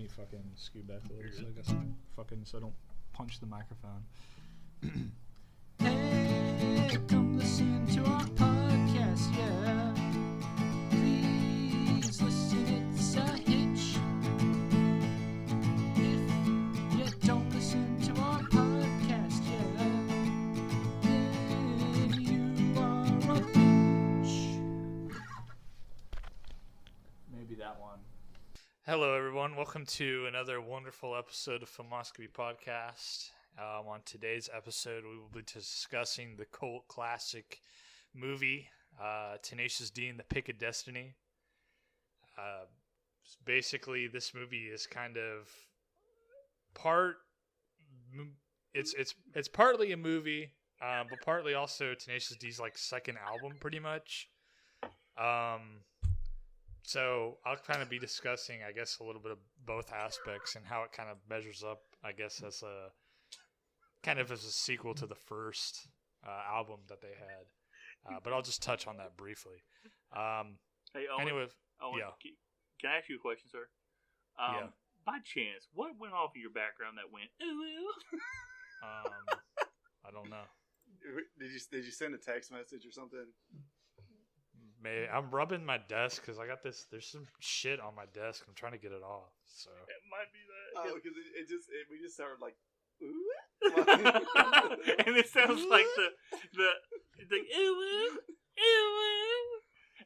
me fucking scoot back a little so I guess so I don't punch the microphone. Hey, come listen to our podcast, yeah. Please listen, it's a hitch. If you don't listen to our podcast, yeah, then you are a bitch. Maybe that one. Hello, everyone. Welcome to another wonderful episode of Filmoscopy Podcast. On today's episode, we will be discussing the cult classic movie, Tenacious D and the Pick of Destiny. Basically, this movie is kind of it's partly a movie, but partly also Tenacious D's like second album, pretty much. So I'll kind of be discussing, I guess, a little bit of both aspects and how it kind of measures up, I guess, as a sequel to the first album that they had. But I'll just touch on that briefly. Hey, Owen, anyway, Owen, yeah. Can I ask you a question, sir? Yeah. By chance, what went off in your background that went, ooh? I don't know. Did you send a text message or something? I'm rubbing my desk because I got this. There's some shit on my desk. I'm trying to get it off. So It might be that. Oh, because we just started like, ooh, And it sounds like the ooh.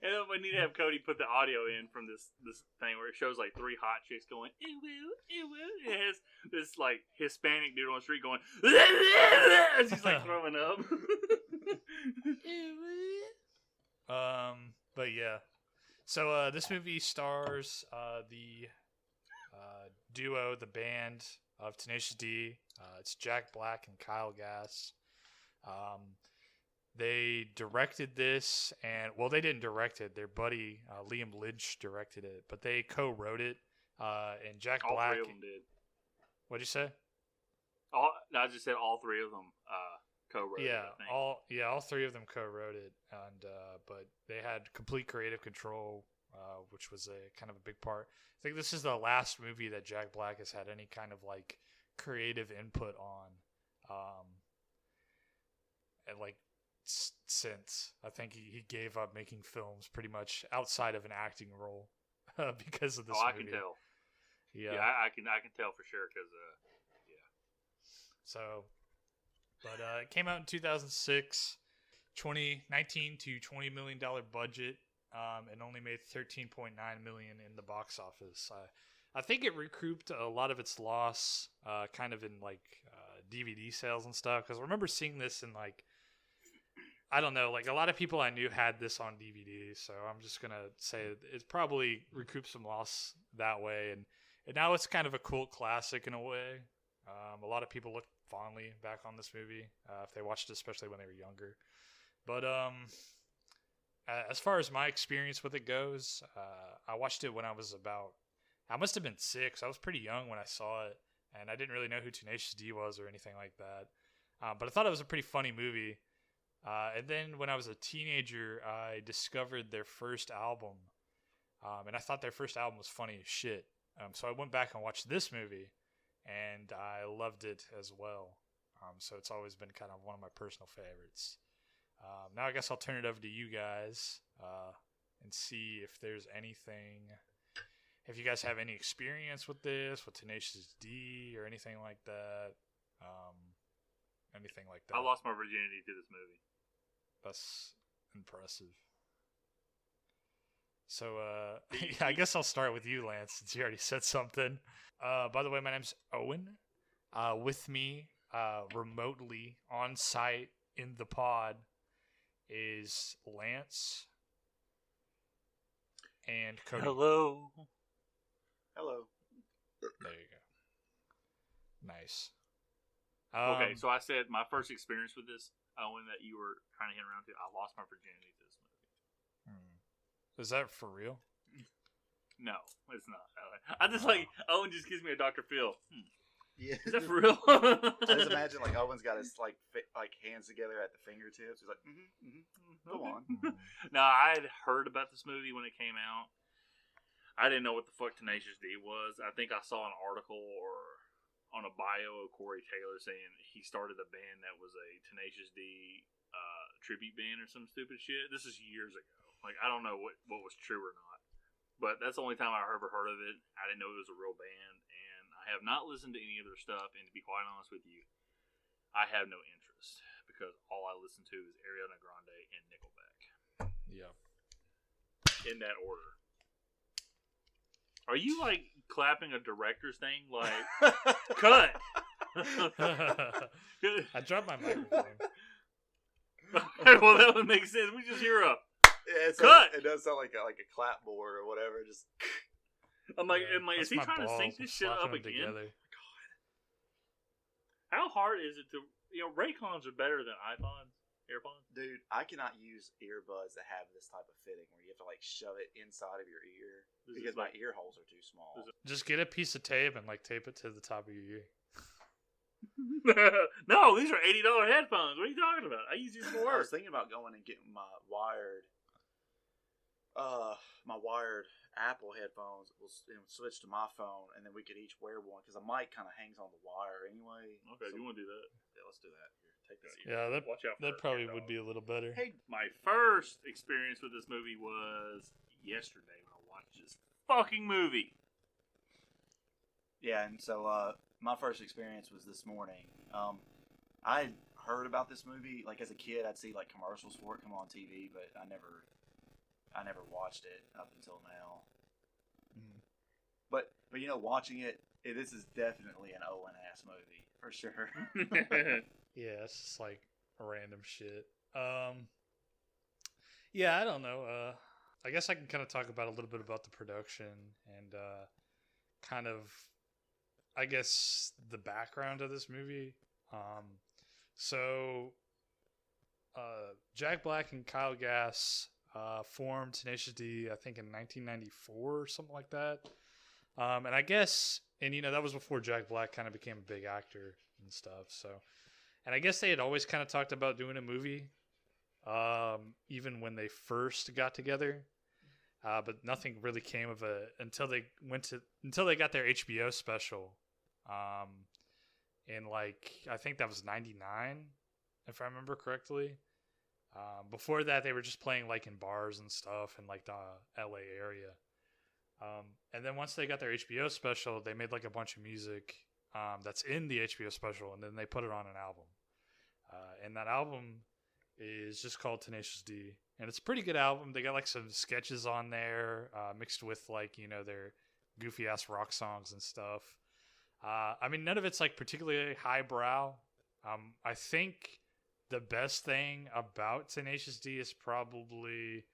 And then we need to have Cody put the audio in from this thing where it shows like three hot chicks going ooh. It has this like Hispanic dude on the street going as he's like throwing up. But yeah. So this movie stars the duo, the band of Tenacious D. It's Jack Black and Kyle Gass. They directed this, and they didn't direct it. Their buddy Liam Lynch directed it, but they co-wrote it. And Jack All Black. three of them did. What'd you say? I just said all three of them co-wrote it. I think. All three of them co-wrote it, and but they had complete creative control, which was a kind of a big part. I think this is the last movie that Jack Black has had any kind of like creative input on, and like since I think he gave up making films pretty much outside of an acting role because of this movie. I can tell. Yeah, I can tell for sure because So, but it came out in 2006, $19 to $20 million budget, and only made $13.9 million in the box office. I think it recouped a lot of its loss, kind of in like DVD sales and stuff. Because I remember seeing this in like, I don't know, like a lot of people I knew had this on DVD. So I'm just gonna say it probably recouped some loss that way, and now it's kind of a cult classic in a way. A lot of people look fondly back on this movie if they watched it, especially when they were younger. But as far as my experience with it goes, I watched it when I must have been 6. I was pretty young when I saw it, and I didn't really know who Tenacious D was or anything like that. But I thought it was a pretty funny movie. And then when I was a teenager, I discovered their first album, and I thought their first album was funny as shit. So I went back and watched this movie, and I loved it as well. So it's always been kind of one of my personal favorites. Now I guess I'll turn it over to you guys and see if there's anything, if you guys have any experience with this, with Tenacious D or anything like that. Anything like that. I lost my virginity to this movie. That's impressive. So, I guess I'll start with you, Lance, since you already said something. By the way, my name's Owen. With me, remotely on site in the pod, is Lance and Cody. Hello. There you go. Nice. Okay, so I said my first experience with this, Owen, that you were trying to hit around to, I lost my virginity to this movie. Is that for real? No, it's not. I just like, Owen just gives me a Dr. Phil. Yeah. Is that for real? I just imagine like Owen's got his like hands together at the fingertips. He's like, go on. No, I had heard about this movie when it came out. I didn't know what the fuck Tenacious D was. I think I saw an article or on a bio of Corey Taylor saying he started a band that was a Tenacious D tribute band or some stupid shit. This is years ago. Like, I don't know what was true or not. But that's the only time I ever heard of it. I didn't know it was a real band. And I have not listened to any of their stuff. And to be quite honest with you, I have no interest. Because all I listen to is Ariana Grande and Nickelback. Yeah. In that order. Are you, like, clapping a director's thing? Like, cut! I dropped my microphone. Well, that would make sense. We just hear a cut. It does sound like a clapboard or whatever. Just. I'm like, is he trying to sync this shit up again? Together. God. How hard is it to? Raycons are better than iPods, AirPods. Dude, I cannot use earbuds that have this type of fitting where you have to like shove it inside of your ear because my ear holes are too small. Just get a piece of tape and like tape it to the top of your ear. No, these are $80 headphones. What are you talking about? I use these for I work. was thinking about going and getting my wired Apple headphones. We'll switch to my phone, and then we could each wear one because the mic kind of hangs on the wire anyway. Okay, so you want to do that? Yeah, let's do that. Here, take this. Yeah, Watch out. That probably would be a little better. Hey, my first experience with this movie was yesterday when I watched this fucking movie. Yeah, and so my first experience was this morning. I had heard about this movie like as a kid. I'd see like commercials for it come on TV, but I never watched it up until now. Mm. But watching it, this is definitely an Owen ass movie for sure. Yeah, it's just like random shit. Yeah, I don't know. I guess I can kind of talk about a little bit about the production and kind of, I guess, the background of this movie. So Jack Black and Kyle Gass formed Tenacious D, I think, in 1994 or something like that. And I guess, and that was before Jack Black kind of became a big actor and stuff. So, and I guess they had always kind of talked about doing a movie, even when they first got together. But nothing really came of it until they got their HBO special. In like, I think that was 99, if I remember correctly. Before that, they were just playing like in bars and stuff in like the LA area. And then once they got their HBO special, they made like a bunch of music that's in the HBO special, and then they put it on an album. And that album is just called Tenacious D, and it's a pretty good album. They got like some sketches on there, mixed with like their goofy ass rock songs and stuff. I mean, none of it's like particularly highbrow. I think the best thing about Tenacious D is probably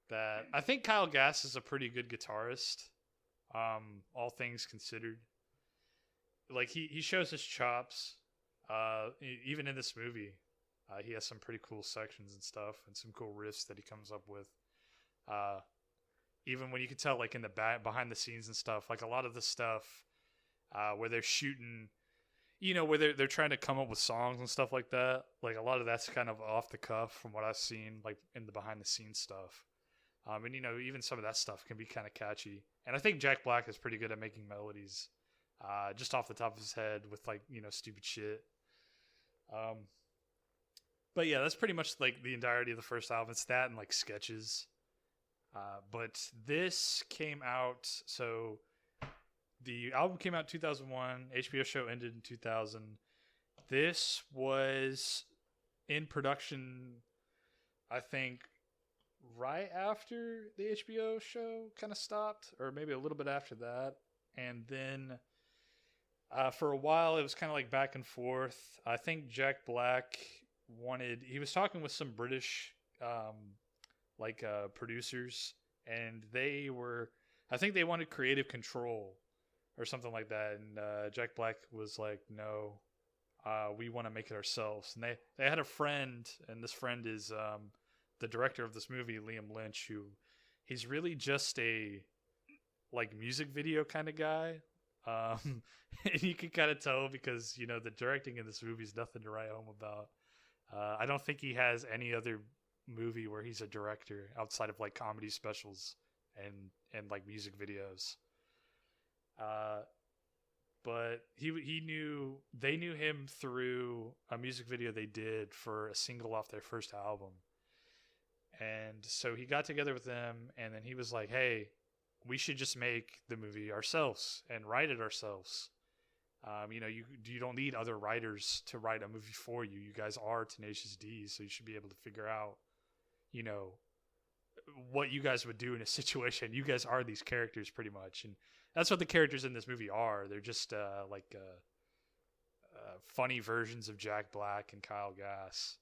that I think Kyle Gass is a pretty good guitarist, all things considered. Like he shows his chops, even in this movie. He has some pretty cool sections and stuff, and some cool riffs that he comes up with. Even when you can tell, like in the behind the scenes and stuff, like a lot of the stuff where they're shooting, where they're trying to come up with songs and stuff like that. Like a lot of that's kind of off the cuff from what I've seen, like in the behind the scenes stuff. And even some of that stuff can be kind of catchy. And I think Jack Black is pretty good at making melodies, just off the top of his head with like stupid shit. But yeah, that's pretty much like the entirety of the first album. It's that and like sketches. But this came out, so the album came out in 2001. HBO show ended in 2000. This was in production, I think, right after the HBO show kind of stopped, or maybe a little bit after that. And then for a while, it was kind of like back and forth. I think Jack Black he was talking with some British producers, and I think they wanted creative control or something like that. And Jack Black was like, no, we want to make it ourselves. And they had a friend, and this friend is the director of this movie, Liam Lynch, who he's really just a like music video kind of guy. And you can kind of tell because, the directing in this movie is nothing to write home about. I don't think he has any other movie where he's a director outside of like comedy specials and like music videos. But they knew him through a music video they did for a single off their first album. And so he got together with them, and then he was like, hey, we should just make the movie ourselves and write it ourselves. You don't need other writers to write a movie for you. You guys are Tenacious D, so you should be able to figure out, what you guys would do in a situation. You guys are these characters pretty much, and that's what the characters in this movie are. They're just funny versions of Jack Black and Kyle Gass.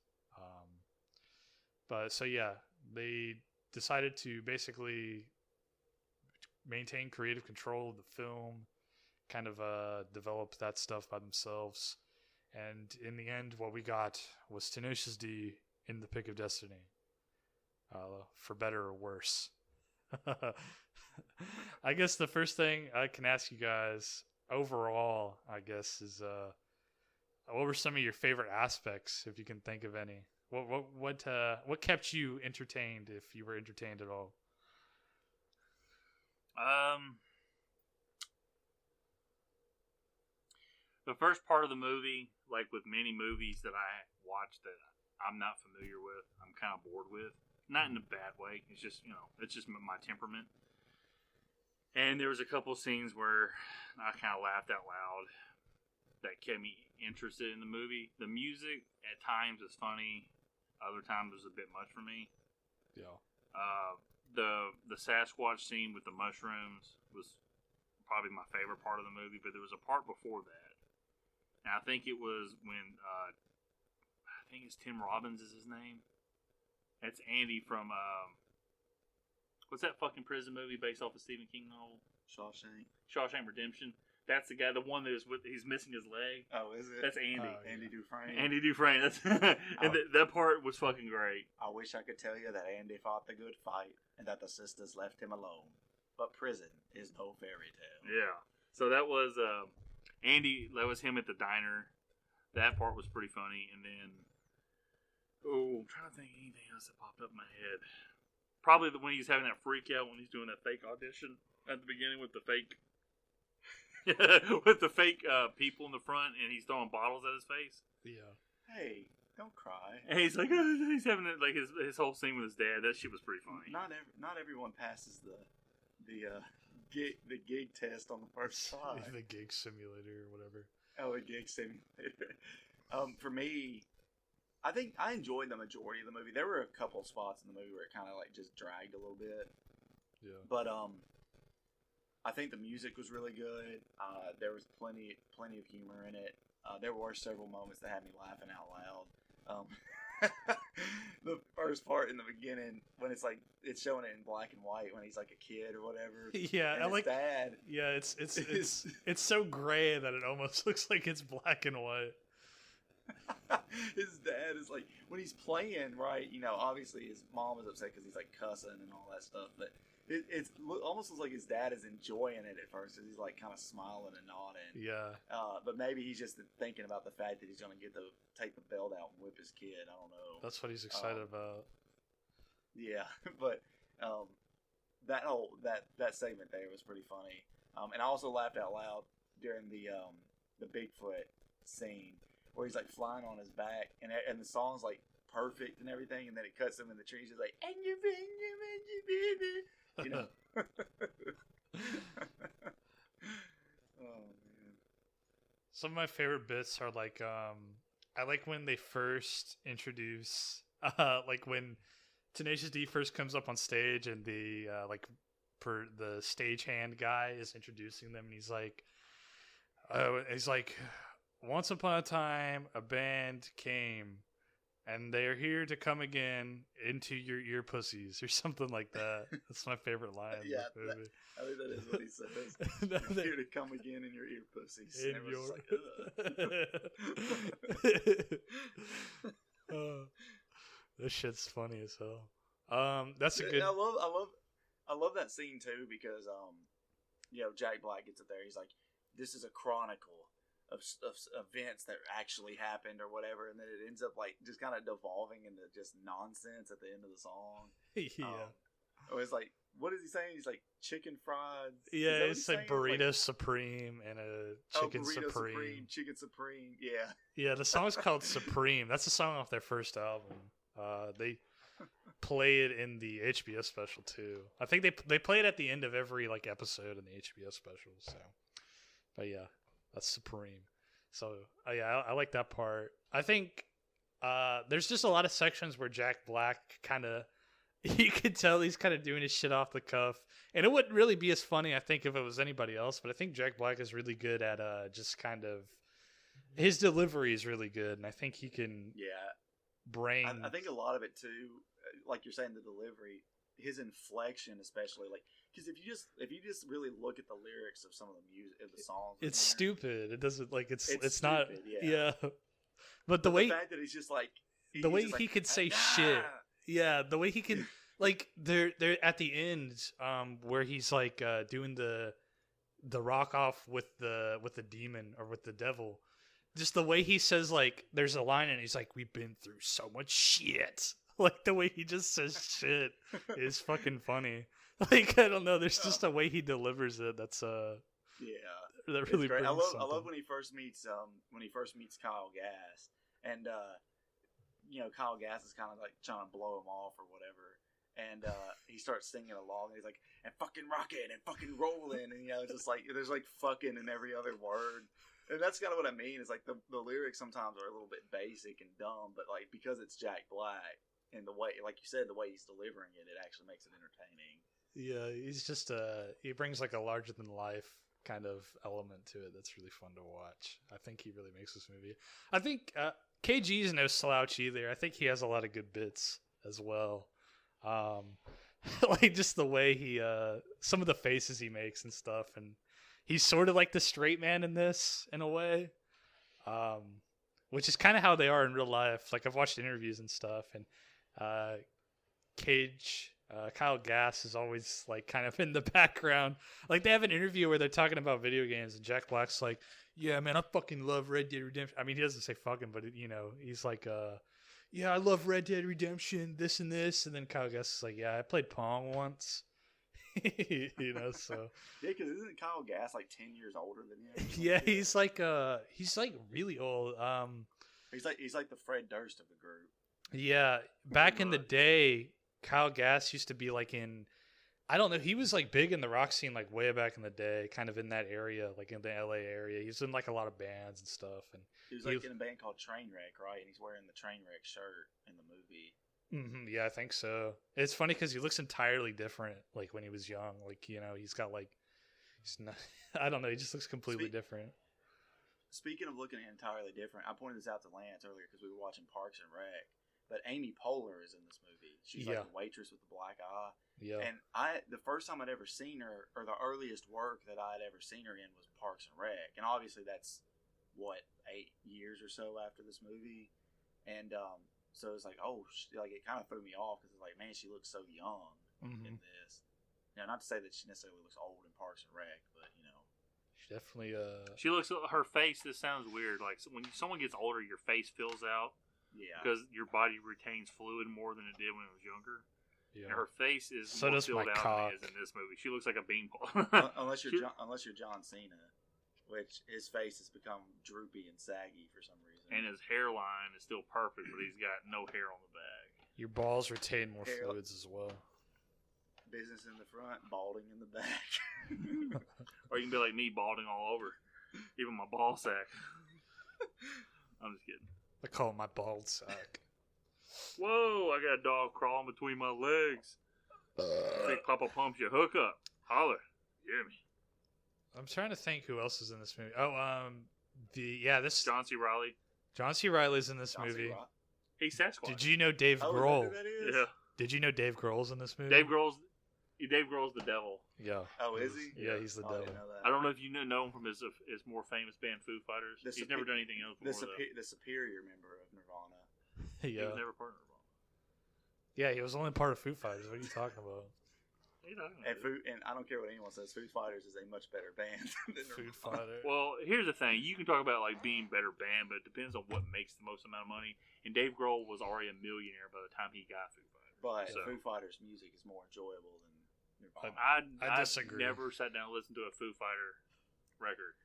But so yeah, they decided to basically maintain creative control of the film, kind of develop that stuff by themselves. And in the end, what we got was Tenacious D in the Pick of Destiny, for better or worse. I guess the first thing I can ask you guys overall, I guess, is what were some of your favorite aspects, if you can think of any? What kept you entertained, if you were entertained at all? The first part of the movie, like with many movies that I watch that I'm not familiar with, I'm kind of bored with. Not in a bad way. It's just, it's just my temperament. And there was a couple scenes where I kind of laughed out loud that kept me interested in the movie. The music at times is funny. Other times was a bit much for me. Yeah. The Sasquatch scene with the mushrooms was probably my favorite part of the movie, but there was a part before that. And I think it was when I think it's Tim Robbins is his name. That's Andy from what's that fucking prison movie based off of Stephen King novel? Shawshank Redemption. That's the guy, the one that is he's missing his leg. Oh, is it? That's Andy. Oh, yeah. Andy Dufresne. Andy Dufresne. That's and that part was fucking great. I wish I could tell you that Andy fought the good fight and that the sisters left him alone. But prison is no fairy tale. Yeah. So that was Andy. That was him at the diner. That part was pretty funny. And then, I'm trying to think of anything else that popped up in my head. Probably when he's having that freak out when he's doing that fake audition at the beginning with the fake. With the fake people in the front, and he's throwing bottles at his face. Yeah. Hey, don't cry. And he's like, he's having like his whole scene with his dad. That shit was pretty funny. Not everyone passes the gig test on the first try. The gig simulator or whatever. Oh, a gig simulator. For me, I think I enjoyed the majority of the movie. There were a couple spots in the movie where it kind of like just dragged a little bit. Yeah. But I think the music was really good. There was plenty of humor in it. There were several moments that had me laughing out loud. The first part in the beginning when it's like it's showing it in black and white when he's like a kid or whatever. Yeah, and I like dad. Yeah, it's so gray that it almost looks like it's black and white. His dad is like when he's playing, right? Obviously his mom is upset because he's like cussing and all that stuff, but. It almost looks like his dad is enjoying it at first. Cause he's like kind of smiling and nodding. Yeah. But maybe he's just thinking about the fact that he's going to take the belt out and whip his kid. I don't know. That's what he's excited about. Yeah, but that segment there was pretty funny. And I also laughed out loud during the Bigfoot scene where he's like flying on his back and the song's like perfect and everything, and then it cuts him in the trees. He's like, and you baby. Oh man. Some of my favorite bits are like I like when they first introduce like when Tenacious D first comes up on stage and the the stagehand guy is introducing them, and he's like once upon a time a band came and they're here to come again into your ear pussies, or something like that. That's my favorite line. Yeah, I think that is what he says. They're here to come again in your ear pussies. This shit's funny as hell. That's a good. I love that scene too because Jack Black gets up there. He's like, "This is a chronicle of events that actually happened or whatever," and then it ends up like just kind of devolving into just nonsense at the end of the song. Yeah. It was like what is he saying? He's like chicken fries. Yeah, it's like burrito supreme and a chicken burrito supreme. Chicken supreme. Yeah. Yeah, the song's called Supreme. That's a song off their first album. They play it in the HBO special too. I think they play it at the end of every like episode in the HBO special. So, but yeah, that's Supreme. So yeah, I like that part. I think there's just a lot of sections where Jack Black kind of, you could tell he's kind of doing his shit off the cuff, and it wouldn't really be as funny, I think, if it was anybody else. But I think Jack Black is really good at just kind of, his delivery is really good, and I think he can bring. I think a lot of it too, like you're saying, the delivery, his inflection, especially, like, because if you just really look at the lyrics of some of the music of the songs, it's stupid. It doesn't like it's stupid, not. Yeah. But the fact that he's just like the way he could say shit. Yeah, the way he can, like, they're at the end, where he's like doing the rock off with the demon or with the devil. Just the way he says, like, there's a line and he's like, "We've been through so much shit." Like the way he just says shit is fucking funny. Like, I don't know, there's just a way he delivers it that's that really great. I love when he first meets Kyle Gass, and Kyle Gass is kind of like trying to blow him off or whatever, and he starts singing along. And he's like, "And fucking rockin' and fucking rollin'," and just like there's like fucking in every other word, and that's kind of what I mean. Is like the lyrics sometimes are a little bit basic and dumb, but like because it's Jack Black and the way, like you said, the way he's delivering it, it actually makes it entertaining. Yeah, he's just he brings like a larger than life kind of element to it that's really fun to watch. I think he really makes this movie. I think KG is no slouch either. I think he has a lot of good bits as well. Like just the way he some of the faces he makes and stuff, and he's sort of like the straight man in this in a way, which is kind of how they are in real life. Like I've watched interviews and stuff, and Kyle Gass is always like kind of in the background. Like they have an interview where they're talking about video games, and Jack Black's like, "Yeah, man, I fucking love Red Dead Redemption." I mean, he doesn't say fucking, but he's like, "Yeah, I love Red Dead Redemption, this and this." And then Kyle Gass is like, "Yeah, I played Pong once." So yeah, because isn't Kyle Gass like 10 years older than him? Yeah, he's like really old. He's like the Fred Durst of the group. Yeah, back in the day, Kyle Gass used to be like in, I don't know, he was like big in the rock scene like way back in the day, kind of in that area, like in the LA area. He was in like a lot of bands and stuff, and he was like in a band called Trainwreck, right? And he's wearing the Trainwreck shirt in the movie. Mm-hmm, yeah, I think so. It's funny because he looks entirely different, like when he was young. Like he's got like, he's not. I don't know. He just looks completely different. Speaking of looking entirely different, I pointed this out to Lance earlier because we were watching Parks and Rec. But Amy Poehler is in this movie. She's like the waitress with the black eye. Yeah. And the first time I'd ever seen her, or the earliest work that I'd ever seen her in, was Parks and Rec. And obviously that's, 8 years or so after this movie. And so it's like, like it kind of threw me off because it's like, man, she looks so young in this. Now, not to say that she necessarily looks old in Parks and Rec, but she definitely. She looks. Her face. This sounds weird. Like when someone gets older, your face fills out. Yeah. Because your body retains fluid more than it did when it was younger. Yeah. And her face is more filled out than it is in this movie. She looks like a beanball. unless you're John Cena, which his face has become droopy and saggy for some reason. And his hairline is still perfect, but he's got no hair on the back. Your balls retain more fluids as well. Business in the front, balding in the back. Or you can be like me, balding all over. Even my ball sack. I'm just kidding. I call it my bald sack. Whoa, I got a dog crawling between my legs. Think Papa pumps your hook up. Holler. Hear me. I'm trying to think who else is in this movie. This John C. Reilly. John C. Reilly's in this movie. He's Sasquatch. Did you know Dave Grohl? Yeah. Did you know Dave Grohl's in this movie? Dave Grohl's the devil. Yeah. Oh, is he? Yeah, he's the devil. I don't know if you know him from his more famous band Foo Fighters. He's never done anything else before. The superior member of Nirvana. Yeah. He was never part of Nirvana. Yeah, he was only part of Foo Fighters. What are you talking about? And I don't care what anyone says, Foo Fighters is a much better band than Foo Fighters. Well, here's the thing. You can talk about like being better band, but it depends on what makes the most amount of money. And Dave Grohl was already a millionaire by the time he got Foo Fighters. But Foo Fighters music is more enjoyable You're wrong. I disagree. I've never sat down and listened to a Foo Fighter record.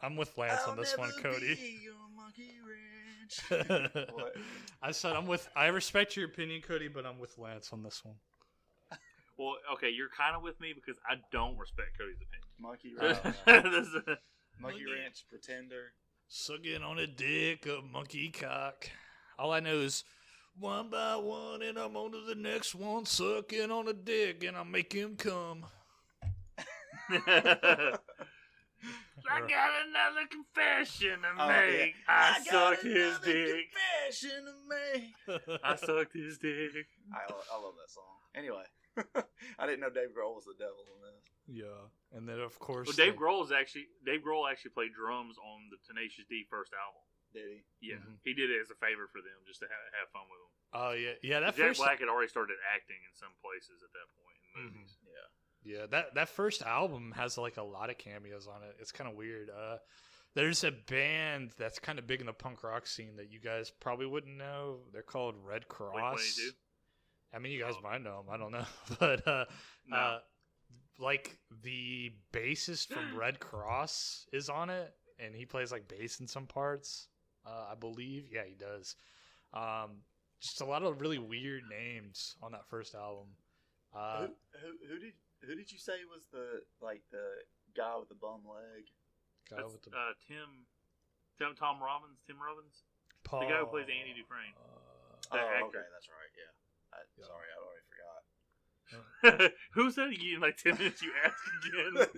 I'm with Lance on this one, Cody. What? I said I respect your opinion, Cody, but I'm with Lance on this one. Well, okay, you're kind of with me because I don't respect Cody's opinion. Monkey Ranch. This is- Monkey Ranch Pretender. Sucking on a dick, a monkey cock. All I know is one by one, and I'm on to the next one, sucking on a dick, and I make him come. I got another confession to Oh, make. yeah. I sucked his dick. Confession to make. I sucked his dick. I love that song. Anyway, I didn't know Dave Grohl was the devil in this. Yeah, and then of course, Well, Dave Grohl actually played drums on the Tenacious D first album. Did he? Yeah, Mhm. he did it as a favor for them, just to have fun with them. Oh yeah. That Jack first, Black had already started acting in some places at that point in movies. Yeah. that first album has like a lot of cameos on it. It's kind of weird. There's a band that's kind of big in the punk rock scene that you guys probably wouldn't know. They're called Red Cross. Blink-182? I mean, you guys might know them. I don't know, but No. like the bassist from Red Cross is on it, and he plays like bass in some parts. I believe, yeah, he does. Just a lot of really weird names on that first album. Who did you say was the guy with the bum leg? Guy That's, with the Tom Robbins. Tim Robbins, Paul, the guy who plays Andy Dufresne. Oh, The actor. okay, that's right. Yeah. Yeah. Sorry, I already forgot. Who's that again? Like 10 minutes you ask again. At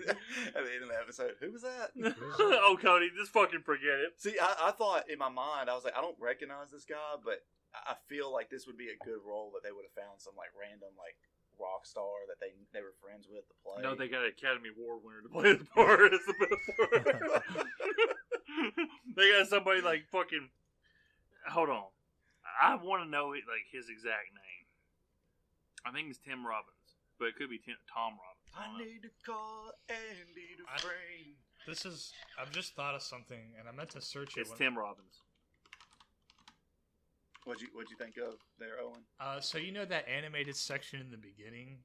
the end of the episode, who was that? Oh, Cody, just fucking forget it. See, I thought in my mind, I was like, I don't recognize this guy, but I feel like this would be a good role that they would have found some like random like rock star that they were friends with to play. No, they got an Academy Award winner to play the part. It's the best part. They got somebody like fucking. Hold on, I want to know it like his exact name. I think it's Tim Robbins, but it could be Tom Robbins. I need to call Andy Dufresne. I've just thought of something, and I meant to search it. It's Tim Robbins. What'd you think of there, Owen? So you know that animated section in the beginning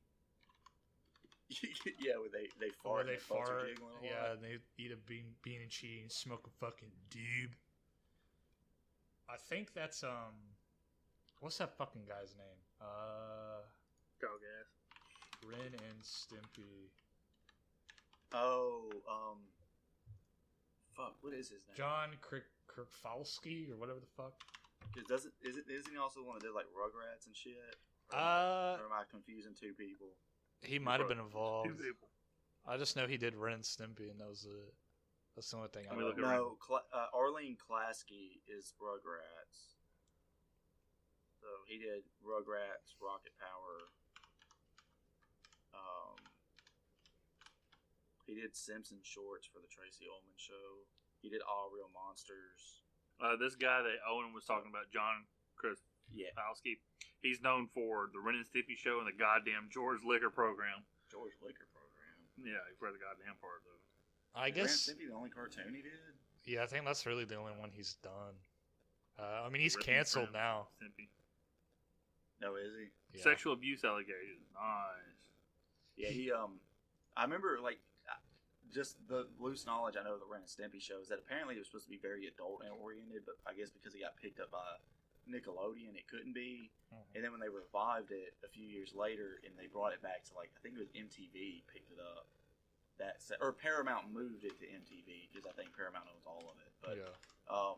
Yeah, where they fart. where and they their butts are fart, jiggling a lot. yeah, and they eat a bean and cheese and smoke a fucking doob. I think that's what's that fucking guy's name? Dog ass. Ren and Stimpy. Oh, fuck, what is his name? John Kirkfalski or whatever the fuck. Isn't he also the one that did like Rugrats and shit? Or am I confusing two people? He might have been involved. Two people. I just know he did Ren and Stimpy, and that was it. That's the only thing I Let me know. look at No, Arlene Klasky is Rugrats. So he did Rugrats, Rocket Power. He did Simpson shorts for the Tracy Ullman Show. He did All Real Monsters. This guy that Owen was talking about, John Krasowski, he's known for the Ren and Stimpy show and the goddamn George Liquor program. George Liquor program. Yeah, for the goddamn part of it. I Ren and guess. Stimpy the only cartoon he did? Yeah, I think that's really the only one he's done. I mean, he's Ripping canceled Friends, now. Stimpy. No, is he? Yeah. Sexual abuse allegations. Nice. Yeah, he I remember like just the loose knowledge I know of the Ren and Stimpy show is that apparently it was supposed to be very adult oriented, but I guess because it got picked up by Nickelodeon, it couldn't be. Mhm. And then when they revived it a few years later, and they brought it back to like I think it was MTV picked it up. Or Paramount moved it to MTV because I think Paramount owns all of it. But Yeah.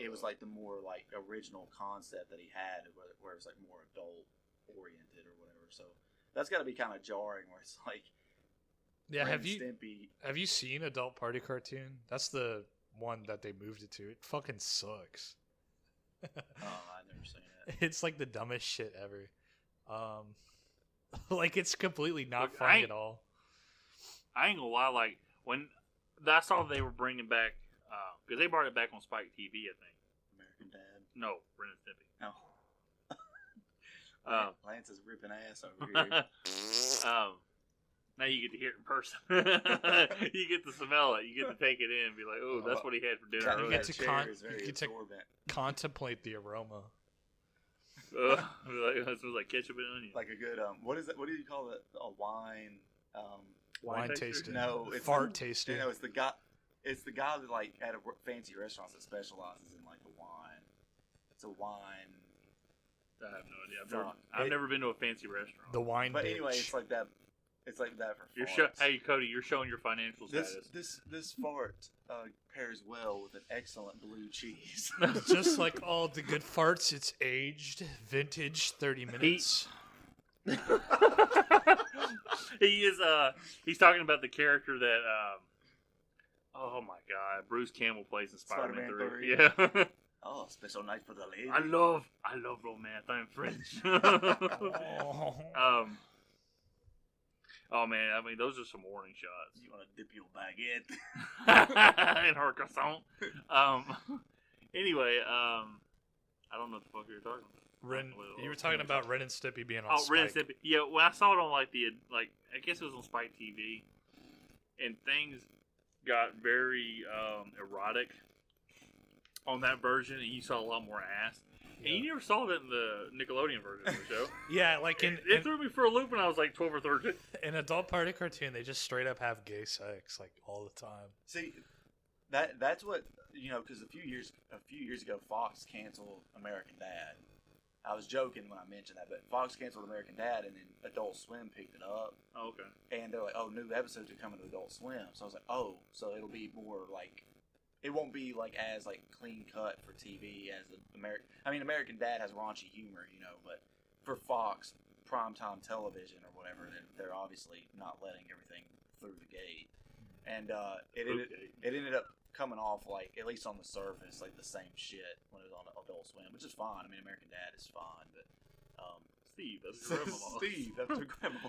it was like the more like original concept that he had, where it was like more adult oriented or whatever. So that's got to be kind of jarring, where it's like. Yeah, Ren have and you Stimpy. seen Adult Party Cartoon? That's the one that they moved it to. It fucking sucks. Oh, I've never seen it. It's like the dumbest shit ever. Like it's completely not Look, funny at all. I ain't gonna lie, like, when I saw they were bringing back, because they brought it back on Spike TV, I think. American Dad. No, Ren and Stimpy. No. Lance is ripping ass over here. Now you get to hear it in person. You get to smell it. You get to take it in and be like, oh, that's what he had for dinner That You earlier. get to chair is very you get to absorbent. contemplate the aroma. That smells like ketchup and onion. Like a good what is that? What do you call it? A wine. Wine taster? tasting. No, it's fart tasting. You know, it's the guy. It's the guy that like at a fancy restaurants that specializes in like the wine. It's a wine. I have no idea. I've never been to a fancy restaurant. The wine. But bitch. anyway, it's like that. It's like that for farts. Hey Cody, you're showing your financial status. This fart pairs well with an excellent blue cheese. Just like all the good farts, it's aged, vintage, 30 minutes. He's talking about the character that oh my god, Bruce Campbell plays in Spider-Man 3. Yeah. Oh, special night for the lady. I love romance. I'm French. Oh man, I mean those are some warning shots. You want to dip your baguette in her croissant. Anyway, I don't know what the fuck you were talking about. You were talking about Ren and Stimpy being on Oh, Spike. Ren and Stimpy. Yeah, when I saw it on I guess it was on Spike TV, and things got very erotic on that version, and you saw a lot more ass. Yeah. And you never saw that in the Nickelodeon version of the show. Yeah, like it threw me for a loop when I was like 12 or 13. In Adult Party cartoon, they just straight up have gay sex like all the time. See, that's what because a few years ago, Fox canceled American Dad. I was joking when I mentioned that, but Fox canceled American Dad, and then Adult Swim picked it up. Oh, okay. And they're like, "Oh, new episodes are coming to Adult Swim." So I was like, "Oh, so it'll be more like." It won't be like as like clean cut for TV as American. I mean, American Dad has raunchy humor, but for Fox primetime television or whatever, they're obviously not letting everything through the gate. And it ended up coming off like at least on the surface like the same shit when it was on Adult Swim, which is fine. I mean, American Dad is fine, but Steve, that's your grandma. Steve, that's your grandma.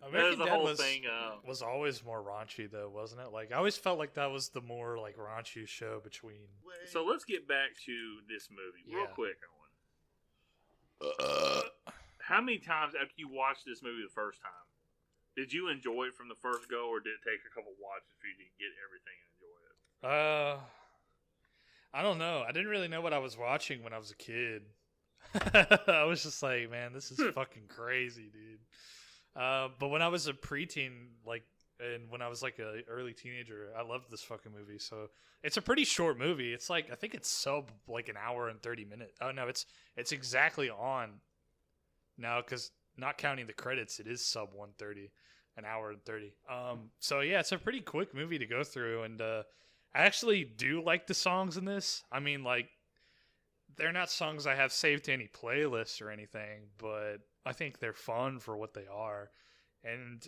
American the Dad whole thing was always more raunchy though, wasn't it? Like I always felt like that was the more like raunchy show between. So let's get back to this movie real quick, Owen. How many times after you watched this movie the first time did you enjoy it from the first go, or did it take a couple watches for you to get everything and enjoy it? I don't know. I didn't really know what I was watching when I was a kid. I was just like, man, this is fucking crazy, dude. But when I was a preteen, and when I was like a early teenager, I loved this fucking movie. So it's a pretty short movie. It's like I think it's sub like an hour and 30 minutes. Oh no, it's exactly on now because not counting the credits, it is sub 130, an hour and 30. So yeah, it's a pretty quick movie to go through, and I actually do like the songs in this. I mean, like. They're not songs I have saved to any playlist or anything, but I think they're fun for what they are. And,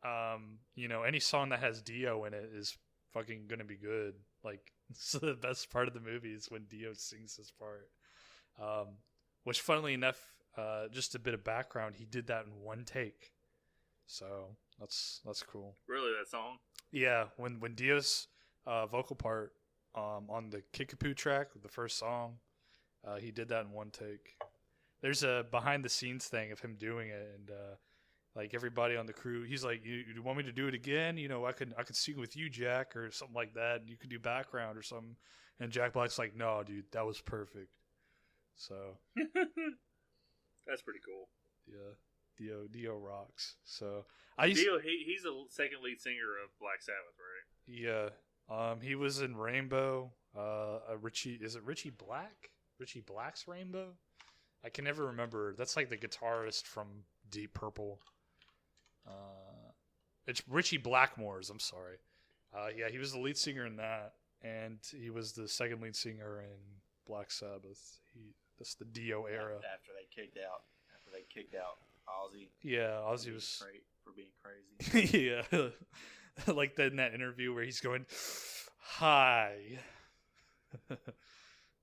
any song that has Dio in it is fucking gonna be good. Like, it's the best part of the movie is when Dio sings his part. Which, funnily enough, just a bit of background, he did that in one take. So, that's cool. Really, that song? Yeah, when Dio's vocal part on the Kickapoo track, the first song, he did that in one take. There's a behind the scenes thing of him doing it, and like everybody on the crew, he's like, "You want me to do it again? I could sing with you, Jack, or something like that. And you could do background or something." And Jack Black's like, "No, dude, that was perfect." So that's pretty cool. Yeah, Dio rocks. So Dio, he's the second lead singer of Black Sabbath, right? Yeah. He was in Rainbow. Is it Richie Black? Richie Black's Rainbow? I can never remember. That's like the guitarist from Deep Purple. It's Richie Blackmore's, I'm sorry. Yeah, he was the lead singer in that, and he was the second lead singer in Black Sabbath. That's the Dio era. After they kicked out Ozzy. Yeah, Ozzy was for being crazy. Yeah. Like in that interview where he's going, "Hi."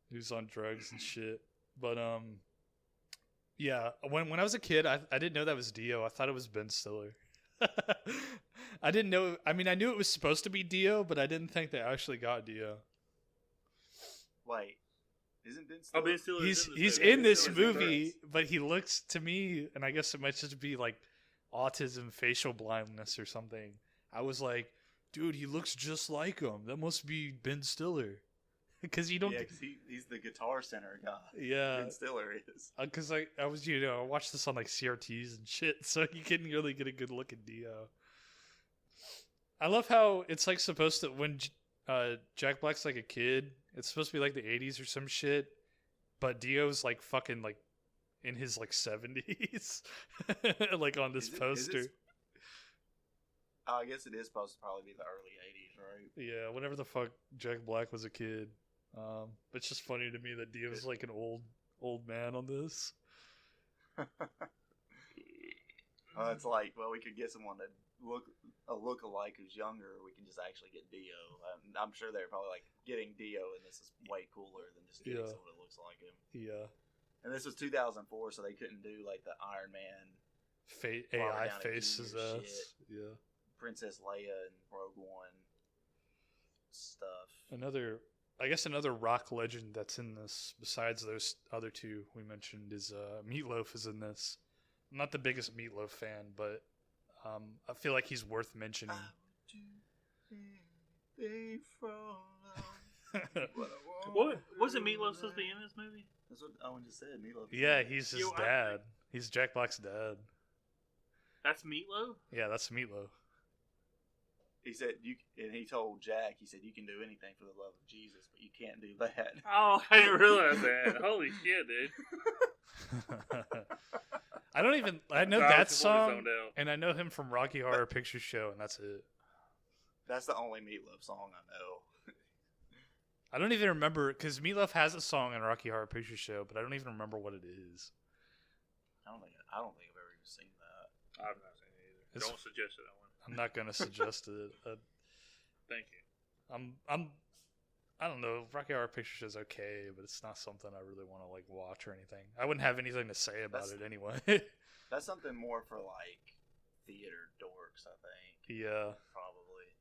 He was on drugs and shit. But yeah, when I was a kid, I didn't know that was Dio. I thought it was Ben Stiller. I didn't know. I mean, I knew it was supposed to be Dio, but I didn't think they actually got Dio. Wait, isn't Ben Stiller? Oh, Ben Stiller. He's in this movie, but he looks to me, and I guess it might just be like autism, facial blindness, or something. I was like, dude, he looks just like him. That must be Ben Stiller. because you don't. Yeah, because he's the Guitar Center guy. Yeah, Ben Stiller is. because I was I watched this on like CRTs and shit, so you can really get a good look at Dio. I love how it's like supposed to when Jack Black's like a kid, it's supposed to be like the 80s or some shit, but Dio's like fucking like in his like 70s, like on this poster. I guess it is supposed to probably be the early 80s, right? Yeah, whenever the fuck Jack Black was a kid. But it's just funny to me that Dio's like an old man on this. It's like, well, we could get someone that look alike who's younger. We can just actually get Dio. I'm sure they're probably like getting Dio, and this is way cooler than just getting someone that looks like him. Yeah. And this was 2004, so they couldn't do like the Iron Man AI faces us. Yeah. Princess Leia and Rogue One stuff. Another rock legend that's in this, besides those other two we mentioned, is Meatloaf is in this. I'm not the biggest Meatloaf fan, but I feel like he's worth mentioning. What wasn't Meatloaf supposed to be in this movie? That's what Owen just said. Meatloaf. Yeah, he's his dad. He's Jack Black's dad. That's Meatloaf? Yeah, that's Meatloaf. He said and he told Jack, he said, you can do anything for the love of Jesus, but you can't do that. Oh, I didn't realize that. Holy shit, dude. I know that song, and I know him from Rocky Horror Picture Show, and that's it. That's the only Meatloaf song I know. I don't even remember, because Meatloaf has a song in Rocky Horror Picture Show, but I don't even remember what it is. I don't think I've ever even seen that. I've not seen it either. Don't suggest it, Owen. I'm not gonna suggest it. Thank you. I don't know. Rocky Horror Picture Show is okay, but it's not something I really want to like watch or anything. I wouldn't have anything to say about it anyway. That's something more for like theater dorks, I think. Yeah, probably.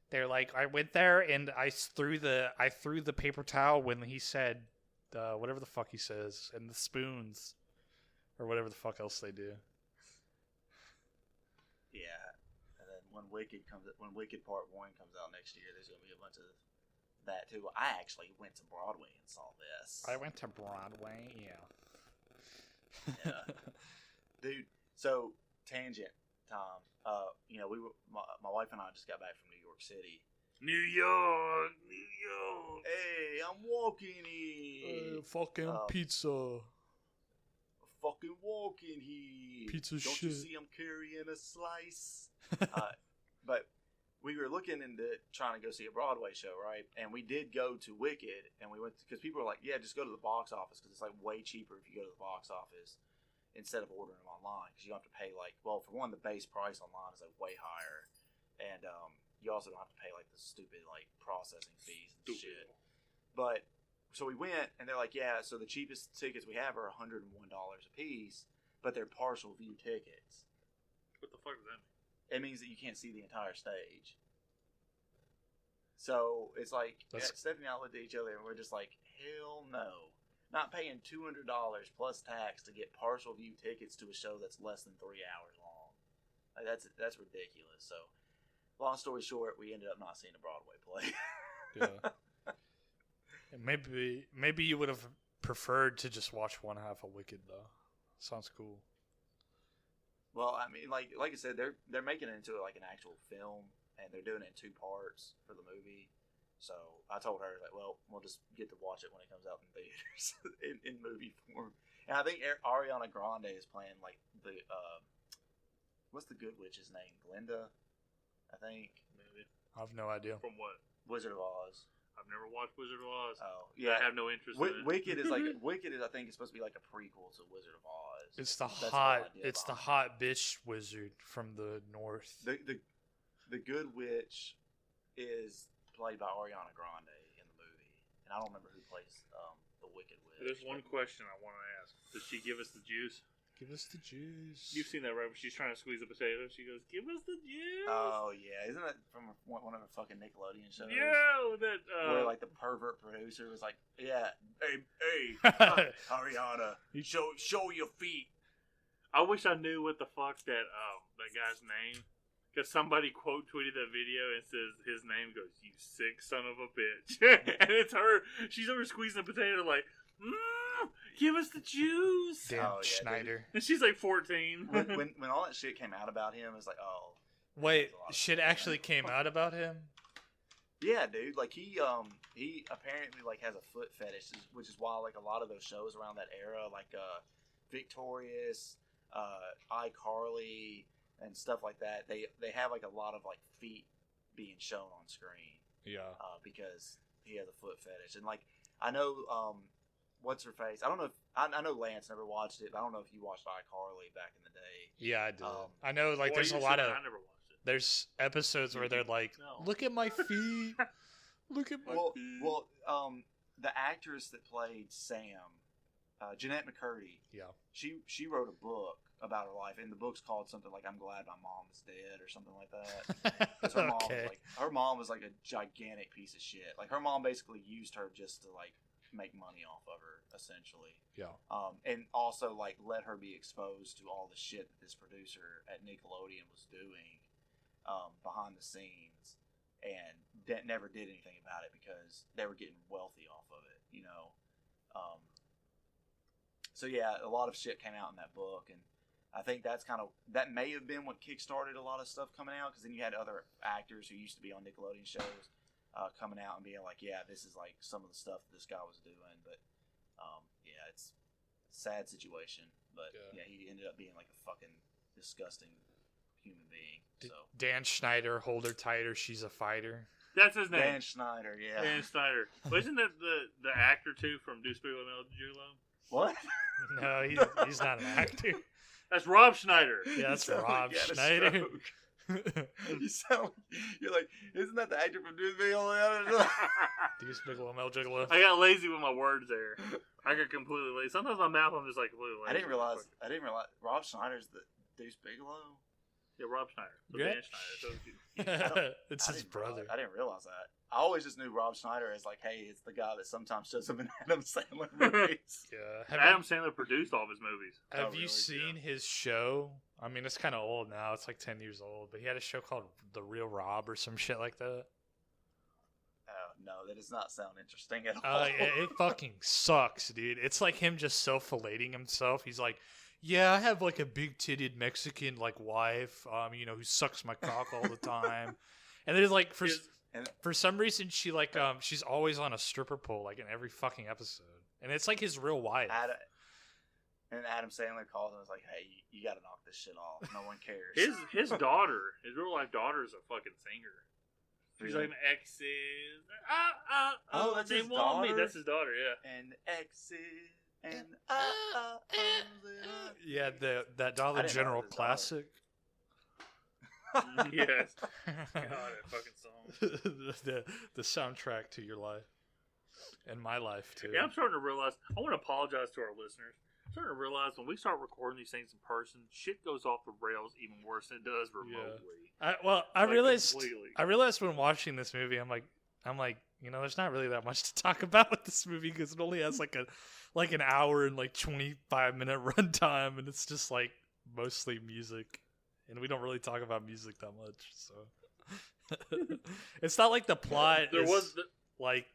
They're like, I went there and I threw the paper towel when he said whatever the fuck he says, and the spoons or whatever the fuck else they do. Yeah, and then when Wicked Part 1 comes out next year, there's gonna be a bunch of that too. I actually went to Broadway and saw this. I went to Broadway, yeah. Dude. So tangent, Tom. My wife and I just got back from New York City. New York. Hey, I'm walking here. Fucking pizza. Fucking walking here. Pizza Don't shit. you see I'm carrying a slice? But we were looking into trying to go see a Broadway show, right? And we did go to Wicked, and we went because people were like, "Yeah, just go to the box office because it's like way cheaper if you go to the box office instead of ordering them online because you don't have to pay for one, the base price online is like way higher, and you also don't have to pay like the stupid like processing fees and shit." But so we went, and they're like, yeah, so the cheapest tickets we have are $101 a piece, but they're partial view tickets. What the fuck does that mean? It means that you can't see the entire stage. So it's like, Stephanie and I looked at each other, and we're just like, hell no. Not paying $200 plus tax to get partial view tickets to a show that's less than 3 hours long. Like, that's ridiculous. So, long story short, we ended up not seeing a Broadway play. Yeah. Maybe you would have preferred to just watch one half of Wicked though. Sounds cool. Well, I mean, like I said, they're making it into like an actual film, and they're doing it in 2 parts for the movie. So I told her like, well, we'll just get to watch it when it comes out in theaters in movie form. And I think Ariana Grande is playing like the what's the Good Witch's name? Glinda, I think. Maybe. I have no idea. From what? Wizard of Oz. I've never watched Wizard of Oz. Oh, yeah. I have no interest in it. Wicked is I think it's supposed to be like a prequel to Wizard of Oz. It's the hot bitch wizard from the north. The Good Witch is played by Ariana Grande in the movie, and I don't remember who plays the Wicked Witch. There's one question I want to ask. Does she give us the juice? Give us the juice. You've seen that, right? When she's trying to squeeze a potato, she goes, "Give us the juice." Oh yeah, isn't that from one of the fucking Nickelodeon shows? Yeah, that where like the pervert producer was like, "Yeah, hey, Ariana, show your feet." I wish I knew what the fuck that guy's name Because somebody quote tweeted that video and says his name goes, "You sick son of a bitch," and it's her. She's over squeezing a potato like, "Give us the juice." Dan Oh, yeah, Schneider. And she's like 14. when all that shit came out about him, it's like, oh. Wait, there's a lot of shit shit. actually came out about him? Yeah, dude. Like he apparently like has a foot fetish, which is why like a lot of those shows around that era, like Victorious, iCarly, and stuff like that, they have like a lot of like feet being shown on screen. Yeah. Because he has a foot fetish, and like I know, what's her face? I don't know if I know Lance never watched it, but I don't know if you watched iCarly back in the day. Yeah, I did. I know, like, there's a lot of. I never watched it. There's episodes where they're like, No. "Look at my feet, look at my feet." Well, the actress that played Sam, Jeanette McCurdy. Yeah. She wrote a book about her life, and the book's called something like "I'm Glad My Mom Is Dead" or something like that. 'Cause Okay. her mom was like a gigantic piece of shit. Like her mom basically used her just to like make money off of her, essentially. Yeah. And also like let her be exposed to all the shit that this producer at Nickelodeon was doing behind the scenes, and never did anything about it because they were getting wealthy off of it, you know. So yeah, a lot of shit came out in that book, and I think that may have been what kickstarted a lot of stuff coming out, because then you had other actors who used to be on Nickelodeon shows coming out and being like, yeah, this is like some of the stuff this guy was doing. But yeah, it's a sad situation, but yeah, he ended up being like a fucking disgusting human being. So Dan Schneider, hold her tighter, she's a fighter. That's his name. Dan Schneider, yeah. Dan Schneider. Well, isn't that the actor too from Deuce Bigalow and Mel Gigolo? What? No, he's not an actor. That's Rob Schneider. Yeah, that's You sound Rob like you had a Schneider. stroke. You sound you're like, isn't that the actor from Deuce Bigalow? Deuce Bigalow, Mel Gigolo. I got lazy with my words there. I got completely lazy. Sometimes my mouth, I'm just like completely lazy. I didn't realize Rob Schneider's the Deuce Bigelow. Yeah, Rob Schneider. So Yeah. Dan Schneider. So It's his brother. I didn't realize that. I always just knew Rob Schneider as like, hey, it's the guy that sometimes shows up in Adam Sandler movies. Yeah. Adam Sandler produced all of his movies. Have Oh, you really? seen his show? I mean, it's kind of old now. It's like 10 years old. But he had a show called The Real Rob or some shit like that. No, that does not sound interesting at all. It fucking sucks, dude. It's like him just self-falating himself. He's like, yeah, I have like a big-titted Mexican like wife, who sucks my cock all the time. And there's like for some reason she like she's always on a stripper pole like in every fucking episode, and it's like his real wife. And Adam Sandler calls him and is like, hey, you got to knock this shit off. No one cares. His daughter, his real life daughter, is a fucking singer. She's Really? like an exes. Oh, that's they his want me. daughter? That's his daughter. Yeah. And exit and Yeah, that Dollar I didn't know General it was his daughter. classic. Yes. God, that fucking song. the soundtrack to your life and my life too. Yeah, I'm starting to realize. I want to apologize to our listeners. I'm starting to realize when we start recording these things in person, shit goes off the rails even worse than it does remotely. I Completely. realized when watching this movie, I'm like, there's not really that much to talk about with this movie because it only has like an hour and like 25-minute runtime, and it's just like mostly music, and we don't really talk about music that much. So it's not like the plot like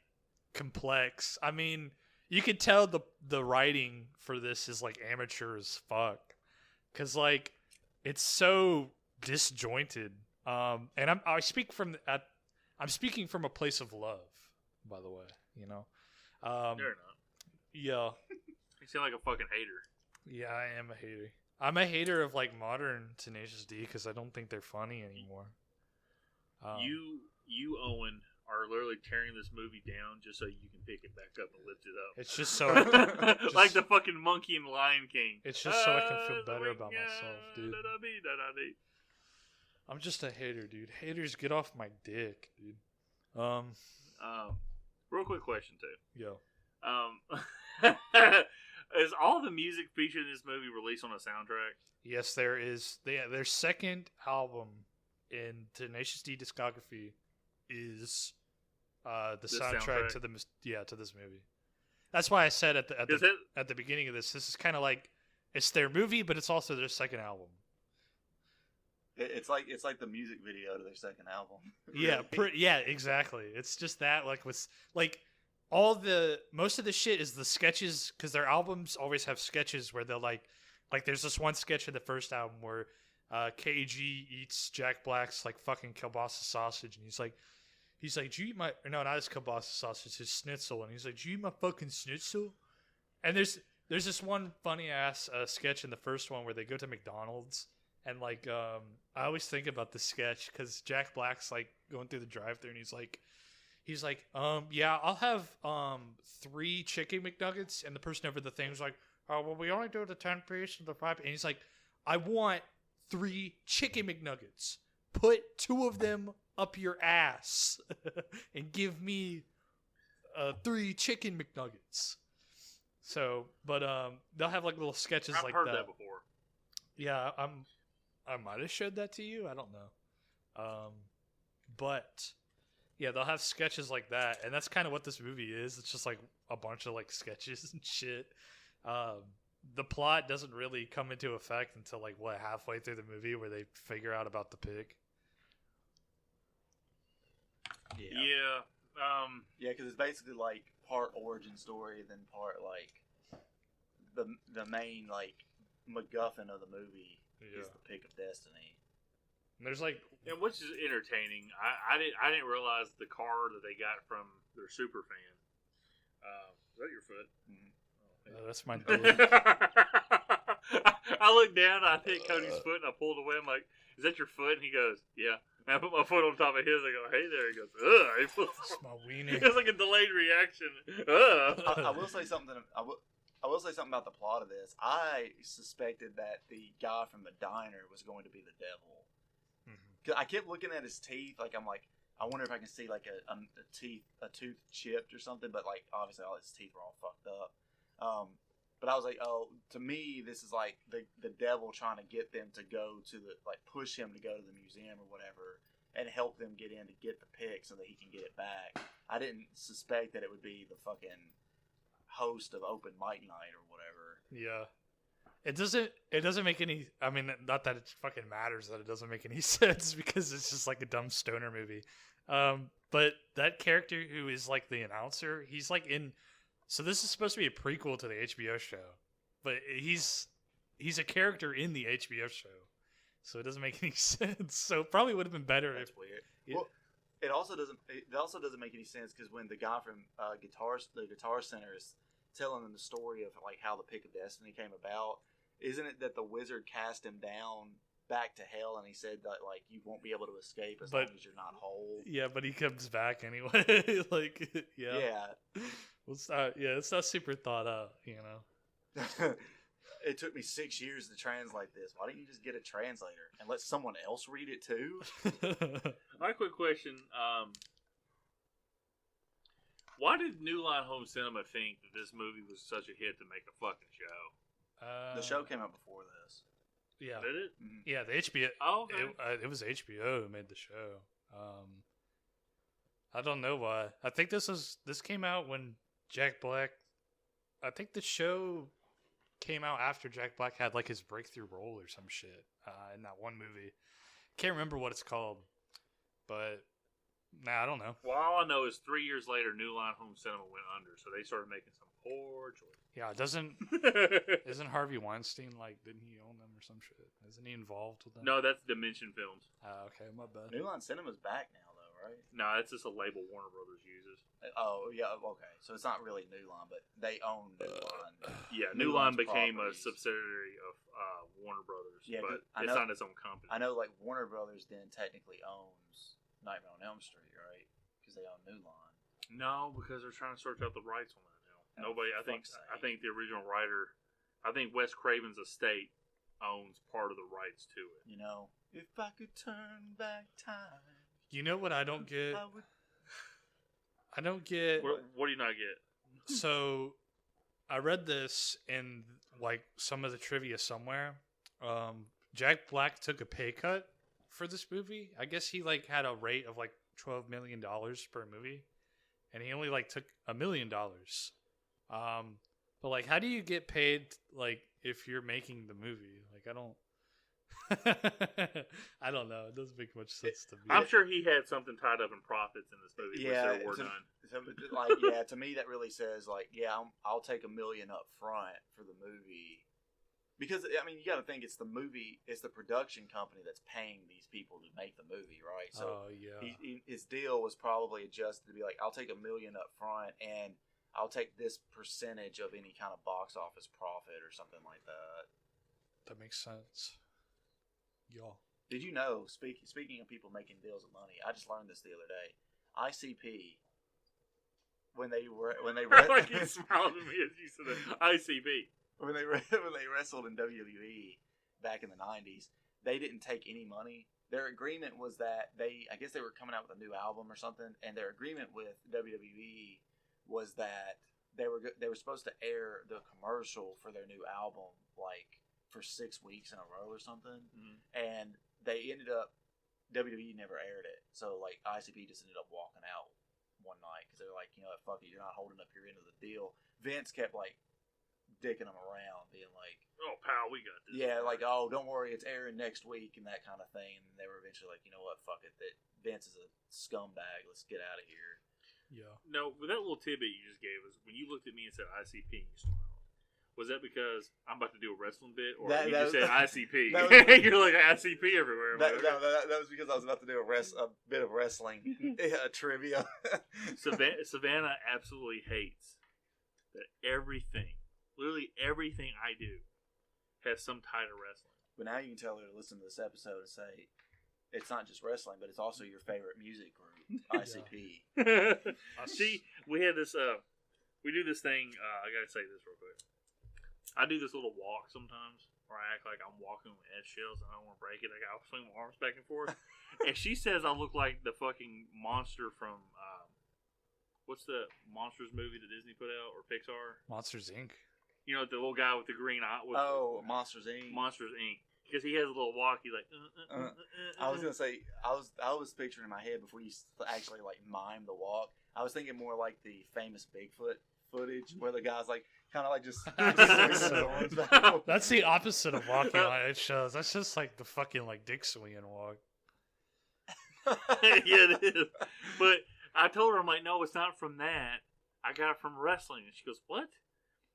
complex. I mean, you could tell the writing for this is like amateur as fuck, because like it's so disjointed. And I'm speaking from a place of love, by the way. You're not. Yeah, You seem like a fucking hater. yeah, I am a hater. I'm a hater of like modern Tenacious D because I don't think they're funny anymore. You Owen are literally tearing this movie down just so you can pick it back up and lift it up. It's just so Like the fucking monkey in Lion King. It's just so I can feel better about myself, dude. I'm just a hater, dude. Haters, get off my dick, dude. Real quick question too. Yo. Is all the music featured in this movie released on a soundtrack? Yes, there is. Their second album in Tenacious D discography is the soundtrack to this movie. That's why I said at the beginning of this is kind of like it's their movie, but it's also their second album. It's like the music video to their second album. Yeah, yeah, exactly. It's just that with like most of the shit is the sketches because their albums always have sketches where they'll like there's this one sketch in the first album where KG eats Jack Black's like fucking kielbasa sausage and he's like, do you eat my no not his kielbasa sausage, his schnitzel, and he's like, do you eat my fucking schnitzel? And there's this one funny ass sketch in the first one where they go to McDonald's. And like, I always think about this sketch because Jack Black's like going through the drive-thru and he's like, yeah, I'll have 3 chicken McNuggets, and the person over the thing's like, oh well, we only do the 10-piece and the 5, and he's like, I want 3 chicken McNuggets. Put 2 of them up your ass and give me 3 chicken McNuggets. So, but they'll have like little sketches like that. I've heard that before. Yeah, I might have showed that to you. I don't know. But yeah, they'll have sketches like that, and that's kind of what this movie is. It's just like a bunch of like sketches and shit. The plot doesn't really come into effect until like halfway through the movie where they figure out about the pig. Yeah. Yeah, because it's basically like part origin story, then part like the main like MacGuffin of the movie. Yeah. Is the pick of destiny. And there's like, which is entertaining. I didn't realize the car that they got from their super fan. Is that your foot? Mm-hmm. That's my. I looked down. I hit Cody's foot, and I pulled away. I'm like, "Is that your foot?" And he goes, "Yeah." And I put my foot on top of his. I go, "Hey there." He goes, "Ugh." It's my wiener. It's like a delayed reaction. I will say something. I will say something about the plot of this. I suspected that the guy from the diner was going to be the devil. Mm-hmm. 'Cause I kept looking at his teeth. Like I'm like, I wonder if I can see like a tooth chipped or something. But like obviously all his teeth were all fucked up. But I was like, oh, to me this is like the devil trying to get them to go to push him to go to the museum or whatever, and help them get in to get the pick so that he can get it back. I didn't suspect that it would be the fucking host of open mic night or whatever. Yeah, it doesn't make any. I mean, not that it fucking matters that it doesn't make any sense because it's just like a dumb stoner movie. But that character who is like the announcer, he's like in. So this is supposed to be a prequel to the HBO show, but he's a character in the HBO show, so it doesn't make any sense. So it probably would have been better. That's weird. Yeah. Well, it also doesn't make any sense because when the guy from the Guitar Center is telling them the story of like how the Pick of Destiny came about, isn't it that the wizard cast him down back to hell and he said that like you won't be able to escape as long as you're not whole? Yeah, but he comes back anyway. Like yeah. It's not super thought out, you know. It took me 6 years to translate this. Why didn't you just get a translator and let someone else read it too? My quick question: why did New Line Home Cinema think that this movie was such a hit to make a fucking show? The show came out before this. Yeah. Did it? Mm-hmm. Yeah, the HBO. Oh, okay. It was HBO who made the show. I don't know why. I think this came out when Jack Black. I think the show came out after Jack Black had like his breakthrough role or some shit in that one movie. Can't remember what it's called, but I don't know. Well, all I know is 3 years later, New Line Home Cinema went under, so they started making some poor choices. Yeah, isn't Harvey Weinstein like? Didn't he own them or some shit? Isn't he involved with them? No, that's Dimension Films. Okay, my bad. New Line Cinema's back now, though, right? No, that's just a label Warner Brothers uses. Oh yeah, okay. So it's not really New Line, but they own New Line. Yeah, New Line became a subsidiary of Warner Brothers, yeah, but it's not its own company. I know, like Warner Brothers then technically owns Nightmare on Elm Street, right? Because they own New Line. No, because they're trying to sort out the rights on that now. Nobody. I think the original writer. I think Wes Craven's estate owns part of the rights to it. You know, if I could turn back time. You know what I don't get? I don't get. What do you not get? So, I read this in like some of the trivia somewhere. Jack Black took a pay cut for this movie. I guess he like had a rate of like $12 million per movie, and he only like took $1 million. But like, how do you get paid like if you're making the movie? Like, I don't. I don't know. It doesn't make much sense to me. I'm sure he had something tied up in profits in this movie, which there were none. To me, that really says, like, I'll take $1 million up front for the movie. Because, I mean, you got to think it's the movie, it's the production company that's paying these people to make the movie, right? So his deal was probably adjusted to be like, I'll take $1 million up front and I'll take this percentage of any kind of box office profit or something like that. That makes sense. Yeah. Did you know, speaking of people making deals of money, I just learned this the other day. ICP, when they like you smiled at me as you said that. ICP. When they wrestled in WWE back in the 90s, they didn't take any money. Their agreement was that I guess they were coming out with a new album or something, and their agreement with WWE was that they were supposed to air the commercial for their new album like for 6 weeks in a row or something, and they ended up WWE never aired it, so like ICP just ended up walking out one night because they were like, you know what, fuck it, you're not holding up your end of the deal. Vince kept like dicking them around, being like, "Oh, pal, we got this." Yeah, like, "Oh, don't worry, it's airing next week," and that kind of thing. And they were eventually like, "You know what? Fuck it. That Vince is a scumbag. Let's get out of here." Yeah. No, with that little tidbit you just gave us, when you looked at me and said ICP, you smiled. Was that because I'm about to do a wrestling bit, or you just said ICP? You're like ICP everywhere. That was because I was about to do a bit of wrestling trivia. Savannah absolutely hates that literally everything I do has some tie to wrestling. But now you can tell her to listen to this episode and say, it's not just wrestling, but it's also your favorite music group, ICP. See, we had this, we do this thing, I gotta say this real quick. I do this little walk sometimes where I act like I'm walking with eggshells and I don't want to break it. Like I'll swing my arms back and forth. And she says I look like the fucking monster from, what's the Monsters movie that Disney put out, or Pixar? Monsters, Inc. You know, the little guy with the green eye. Monsters, Inc. Monsters, Inc. Because he has a little walk. He's like, I was gonna say, I was picturing in my head before you actually like mime the walk. I was thinking more like the famous Bigfoot footage where the guy's like kind of like just. That's the opposite of walking on eggshells. That's just like the fucking like dick swinging walk. Yeah, it is. But I told her, I'm like, no, it's not from that. I got it from wrestling. And she goes, what?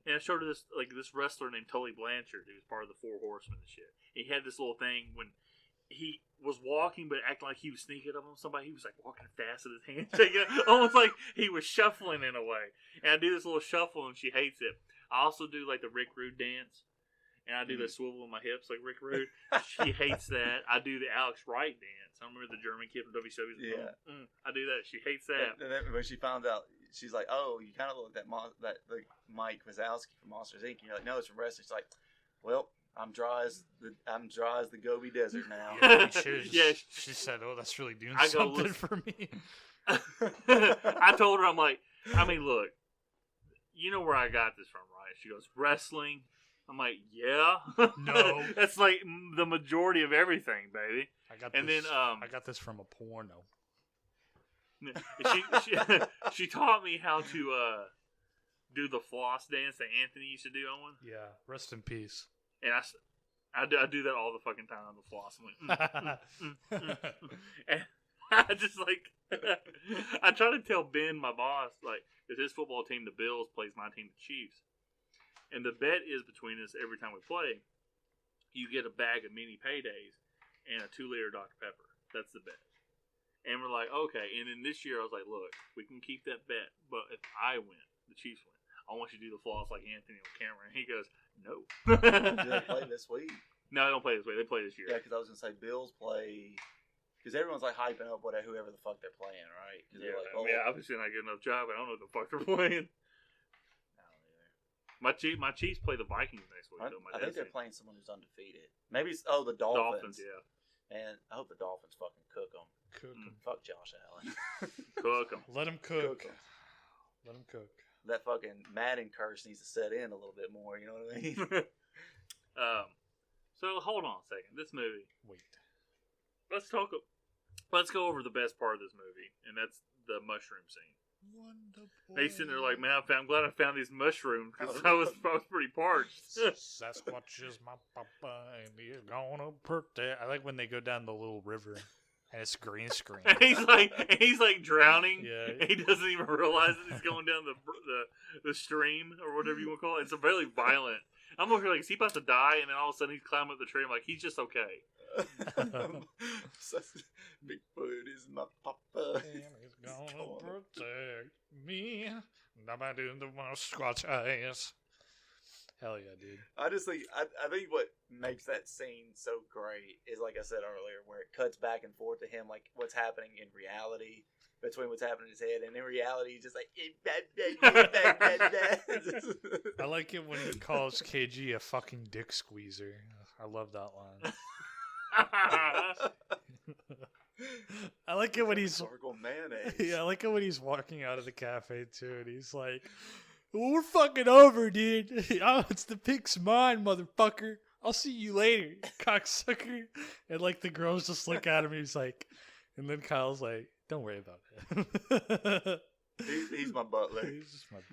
And I showed her this wrestler named Tully Blanchard, who was part of the Four Horsemen and shit. He had this little thing when he was walking, but acting like he was sneaking up on somebody. He was like walking fast with his hands shaking, almost like he was shuffling in a way. And I do this little shuffle, and she hates it. I also do like the Rick Rude dance, and I do the swivel in my hips like Rick Rude. She hates that. I do the Alex Wright dance. I remember the German kid from WCW. Yeah, I do that. She hates that. And then when she found out, she's like, "Oh, you kind of look like that Mike Wazowski from Monsters Inc." And you're like, "No, it's from wrestling." She's like, "Well, I'm dry as the Gobi Desert now." She said, "Oh, that's really doing something for me." I told her, I'm like, I mean, look, you know where I got this from, right? She goes, wrestling. I'm like, yeah. No, that's like the majority of everything, baby. I got this from a porno. She taught me how to do the floss dance that Anthony used to do, Owen. Yeah, rest in peace. And I do that all the fucking time on the floss. I'm like, and I just like, I try to tell Ben, my boss, like, because his football team, the Bills, plays my team, the Chiefs. And the bet is between us every time we play, you get a bag of mini paydays and a 2-liter Dr. Pepper. That's the bet. And we're like, okay. And then this year I was like, look, we can keep that bet, but if I win, the Chiefs win, I want you to do the floss like Anthony on camera. And he goes, no. Do they play this week? No, they don't play this week. They play this year. Yeah, because I was going to say Bills play, because everyone's like hyping up whoever the fuck they're playing, right? Yeah, like, yeah, obviously not getting enough job. I don't know what the fuck they're playing. My Chiefs play the Vikings next week. I think they're playing someone who's undefeated. Maybe it's the Dolphins. Yeah. And I hope the Dolphins fucking cook them. Fuck Josh Allen. Cook them. Let him cook. Let him cook. That fucking Madden curse needs to set in a little bit more. You know what I mean? So hold on a second. This movie. Wait. Let's go over the best part of this movie, and that's the mushroom scene. They sitting there like, man, I'm glad I found these mushrooms because I was pretty parched. Sasquatch is my papa, and he's gonna protect. I like when they go down the little river, and it's green screen. And he's like drowning. Yeah. And he doesn't even realize that he's going down the stream or whatever you want to call it. It's a very violent. I'm over here like, is he about to die? And then all of a sudden he's climbing up the tree. I'm like, he's just okay. Bigfoot is my papa. And he's gonna protect me. Nobody doing the Sasquatch eyes. Hell yeah, dude. I just think I think what makes that scene so great is, like I said earlier, where it cuts back and forth to him, like what's happening in reality between what's happening in his head, and in reality he's just like I like it when he calls KG a fucking dick squeezer. I love that line. I like it when he's mayonnaise. Yeah, I like it when he's walking out of the cafe too, and he's like, "We're fucking over, dude. Oh, it's the pig's mine, motherfucker. I'll see you later, cocksucker." And like the girls just look at him, and he's like, and then Kyle's like, "Don't worry about it." He's my butler.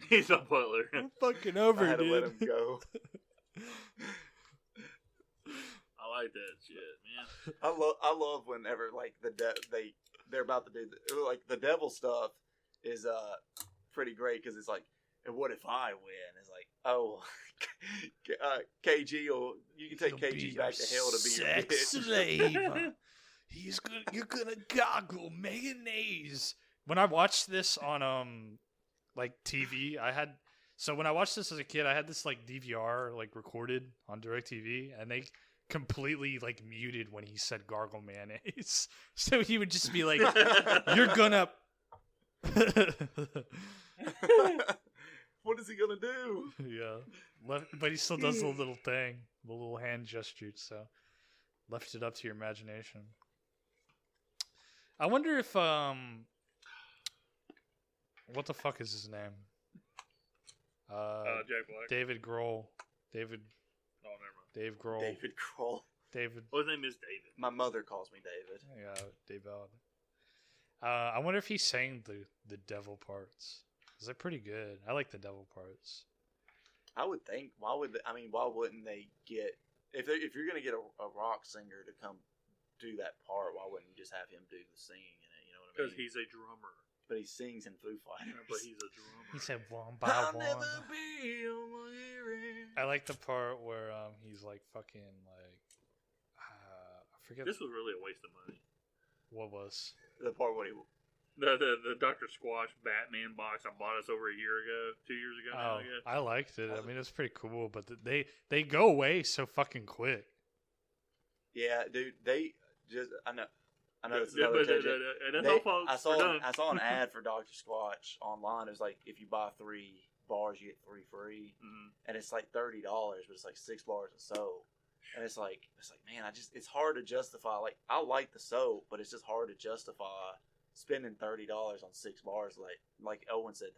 He's my butler. We're fucking over, I had to dude. let him go. I like that shit, man. I love whenever like they're about to do like the devil stuff is pretty great because it's like, and what if I win? It's like, oh, KG, you can take KG back to hell to be your sex bitch. slave. You're gonna goggle mayonnaise. When I watched this on like TV, when I watched this as a kid, I had this like DVR like recorded on DirecTV, and they completely like muted when he said gargle mayonnaise. So he would just be like, "You're gonna." What is he gonna do? Yeah, but he still does the little thing, the little hand gesture. So left it up to your imagination. I wonder if what the fuck is his name? Jack Black. David Grohl. David. Oh, never mind. Dave Grohl. David Grohl. David. Well, his name is David. My mother calls me David. Yeah, David. I wonder if he sang the devil parts. Cause they're pretty good. I like the devil parts. I would think. Why wouldn't they get if you're gonna get a rock singer to come do that part? Why wouldn't you just have him do the singing in it? You know what I mean? Because he's a drummer. But he sings in Foo Fighters. Yeah, but he's a drummer. He said one by I'll one. never be on my hearing. I like the part where he's like fucking like I forget. This was really a waste of money. What was The part where he The Dr. Squash Batman box I bought us over 2 years ago now, I guess. I liked it. I mean, it's pretty cool, but they go away so fucking quick. Yeah, dude. They just I know it's Yeah, another but tangent. and that's all, folks. I saw an ad for Dr. Squatch online. It was like, if you buy 3 bars, you get 3 free, and it's like $30, but it's like 6 bars of soap, and it's like man, it's hard to justify. Like, I like the soap, but it's just hard to justify spending $30 on 6 bars. Like Owen said,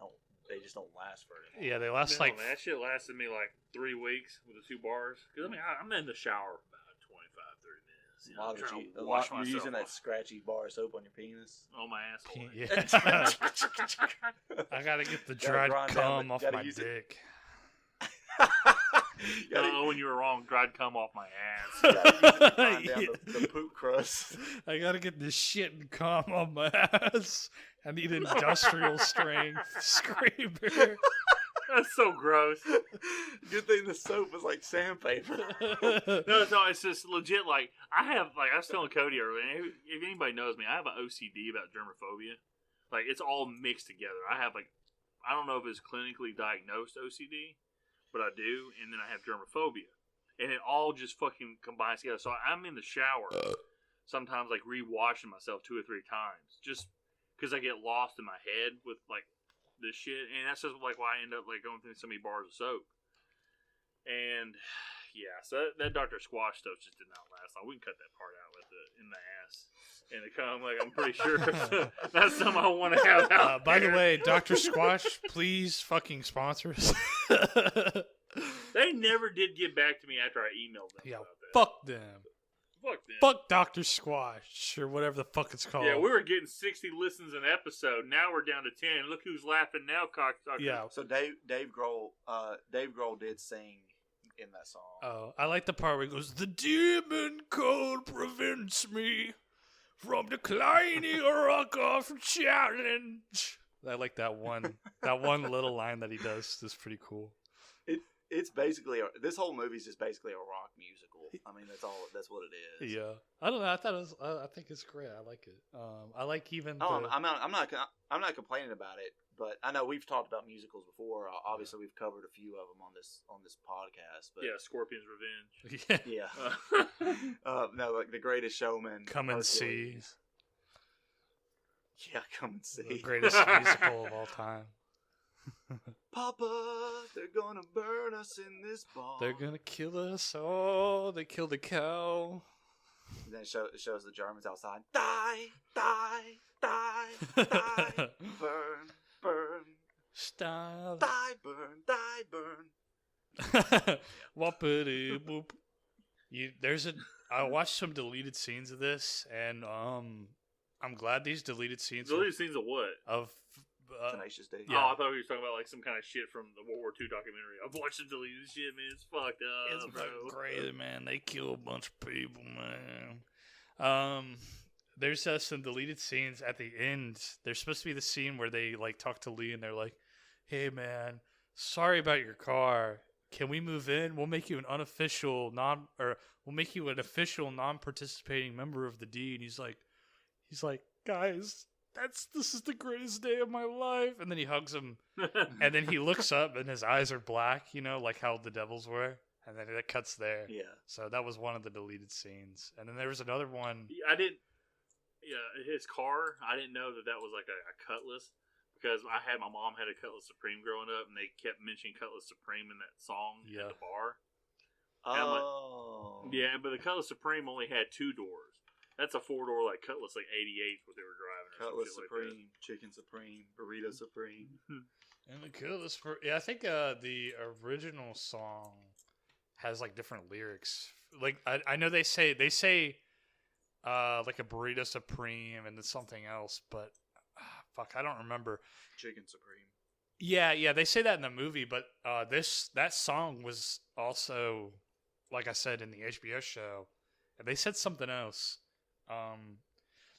they just don't last for it. Yeah, they last Man, that shit lasted me like 3 weeks with the 2 bars. Because I mean, I'm in the shower for about 25-30 minutes. You know, I'm trying to wash myself. You're using that off. scratchy bar of soap on your penis. On my asshole. Yeah. I gotta get the dried cum off my dick. When you were wrong, dried cum off my ass. The poop crust. I gotta get this shit and cum on my ass. I need industrial strength scraper. That's so gross. Good thing the soap was like sandpaper. No, it's just legit. Like, I was telling Cody earlier, if anybody knows me, I have an OCD about germophobia. Like, it's all mixed together. I don't know if it's clinically diagnosed OCD, but I do, and then I have germophobia. And it all just fucking combines together. So I'm in the shower, sometimes, like, re-washing myself 2 or 3 times, just because I get lost in my head with, like, this shit. And that's just, like, why I end up, like, going through so many bars of soap. And, yeah, so that Dr. Squash stuff just did not last long. We can cut that part out with in the ass. And the cum, like, I'm pretty sure that's something I want to have out By the there. way, Dr. Squash, please fucking sponsor us. They never did get back to me after I emailed them Yeah, about that. fuck them. Fuck them. Fuck Dr. Squash or whatever the fuck it's called. Yeah, we were getting 60 listens an episode. Now we're down to 10. Look who's laughing now, cocksucker. Yeah. So Dave Grohl did sing in that song. Oh, I like the part where he goes, "The demon code prevents me from declining a rock-off challenge." I like that one little line that he does. Is pretty cool. It's basically this whole movie's just basically a rock musical. I mean, that's what it is. Yeah, I don't know. I thought it was. I think it's great. I like it. I like even. I'm not complaining about it, but I know we've talked about musicals before. Obviously, we've covered a few of them on this podcast. But yeah, Scorpion's Revenge. Yeah. No, like The Greatest Showman. Come and see. Yeah, Come and See. The greatest musical of all time. Papa, they're gonna burn us in this barn. They're gonna kill us. Oh, they killed the cow. And then it shows the Germans outside. Die, die, die, die, burn, burn, Style. die, burn, die, burn. Whoopity whoop. I watched some deleted scenes of this, and I'm glad these deleted scenes. Deleted scenes of what? Of Tenacious D. Yeah. Oh, I thought you were talking about like some kind of shit from the World War II documentary. I've watched some deleted shit, man. It's fucked up. It's bro. fucking crazy, man. They kill a bunch of people, man. There's some deleted scenes at the end. There's supposed to be the scene where they like talk to Lee and they're like, "Hey, man, sorry about your car. Can we move in? We'll make you an official non-participating member of the D." And he's like, "Guys, this is the greatest day of my life." And then he hugs him, and then he looks up, and his eyes are black, like how the Devils were. And then it cuts there. Yeah. So that was one of the deleted scenes. And then there was another one. His car, I didn't know that was like a Cutlass, because my mom had a Cutlass Supreme growing up, and they kept mentioning Cutlass Supreme in that song at the bar. Oh. Yeah, but the Cutlass Supreme only had 2 doors. That's a 4-door like Cutlass, like 88 what they were driving. Cutlass Supreme, like Chicken Supreme, Burrito Supreme. And the Cutlass I think the original song has like different lyrics. Like I know they say like a Burrito Supreme and then something else, but fuck, I don't remember. Chicken Supreme. Yeah, they say that in the movie, but that song was also, like I said, in the HBO show, and they said something else.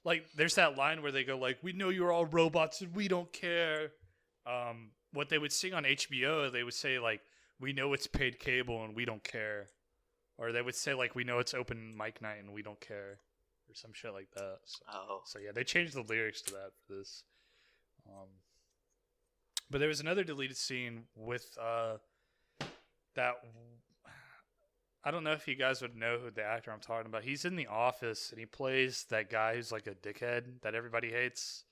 Like there's that line where they go like, "We know you're all robots and we don't care." What they would sing on HBO, they would say like, "We know it's paid cable and we don't care," or they would say like, "We know it's open mic night and we don't care," or some shit like that. So yeah, they changed the lyrics to that for this. But there was another deleted scene with that. I don't know if you guys would know who the actor I'm talking about. He's in The Office, and he plays that guy who's like a dickhead that everybody hates.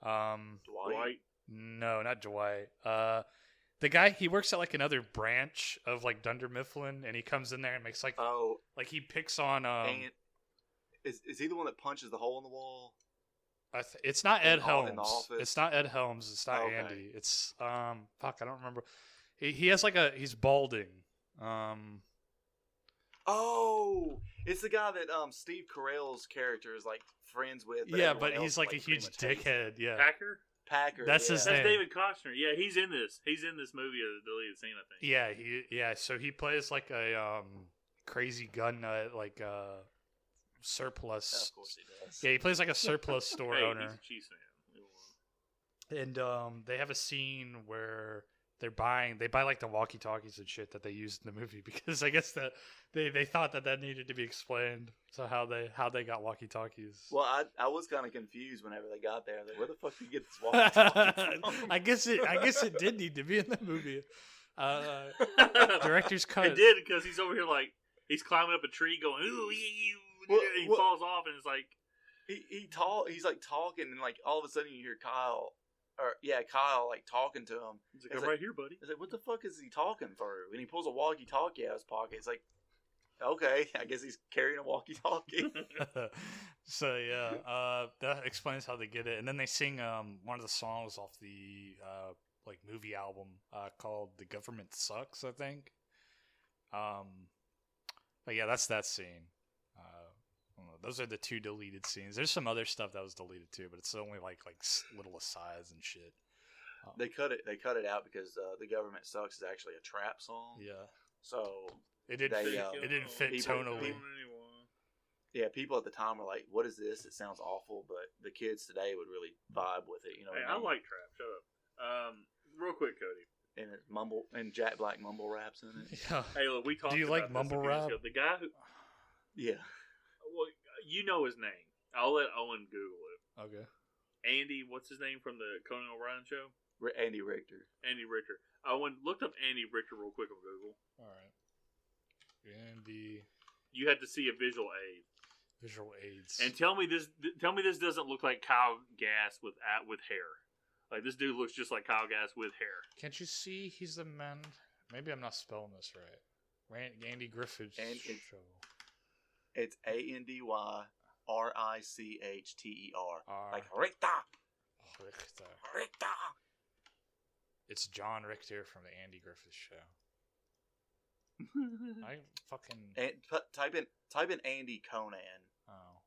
Dwight? No, not Dwight. The guy, he works at like another branch of like Dunder Mifflin, and he comes in there and makes like he picks on. Is he the one that punches the hole in the wall? It's not Ed Helms. In the Office? It's not Ed Helms. It's not Okay. Andy. It's fuck, I don't remember. He has like he's balding. Oh, it's the guy that Steve Carell's character is like friends with. Yeah, but he's like a huge dickhead. Yeah, Packer. That's his name. That's David Costner. Yeah, he's in this. He's in this movie of the deleted scene, I think. Yeah, so he plays like a crazy gun nut, like surplus. Yeah, of course he does. Yeah, he plays like a surplus store Hey, owner. he's a Chiefs fan. And they have a scene where they buy like the walkie-talkies and shit that they used in the movie, because I guess that they thought that needed to be explained. So how they got walkie-talkies. Well, I was kind of confused whenever they got there. Like, where the fuck did you get this walkie-talkie from? I guess it did need to be in the movie. Director's cut. It did, because he's over here like he's climbing up a tree, going ooh, and he falls off, and it's like he's like talking, and like all of a sudden you hear Kyle like talking to him. He's like, "I'm right here, buddy." He's like, "What the fuck is he talking through?" And he pulls a walkie-talkie out of his pocket. It's like, okay, I guess he's carrying a walkie-talkie. So yeah, that explains how they get it. And then they sing one of the songs off the like movie album called "The Government Sucks," I think. But yeah, that's that scene. don't know. Those are the 2 deleted scenes. There's some other stuff that was deleted too, but it's only like little asides and shit. They cut it out because The Government Sucks is actually a trap song. Yeah. So it didn't fit tonally. Yeah, people at the time were like, "What is this? It sounds awful." But the kids today would really vibe with it. You know. Hey, what I I mean? like trap. Shut up. Real quick, Cody. And it and Jack Black mumble raps in it. Yeah. Hey, look, we talked. Do you about like this mumble a few years rap? ago. The guy who, Yeah. well, you know his name. I'll let Owen Google it. Okay. Andy, what's his name from the Conan O'Brien show? Andy Richter. Andy Richter. Owen, looked up Andy Richter real quick on Google. All right. Andy. You had to see a visual aid. Visual aids. And tell me this doesn't look like Kyle Gass with hair. Like, this dude looks just like Kyle Gass with hair. Can't you see he's the man? Maybe I'm not spelling this right. Andy Griffith show. It's ANDYRICHTER. Like Richter. Richter. It's John Richter from the Andy Griffith show. I fucking And type in Andy Conan. oh.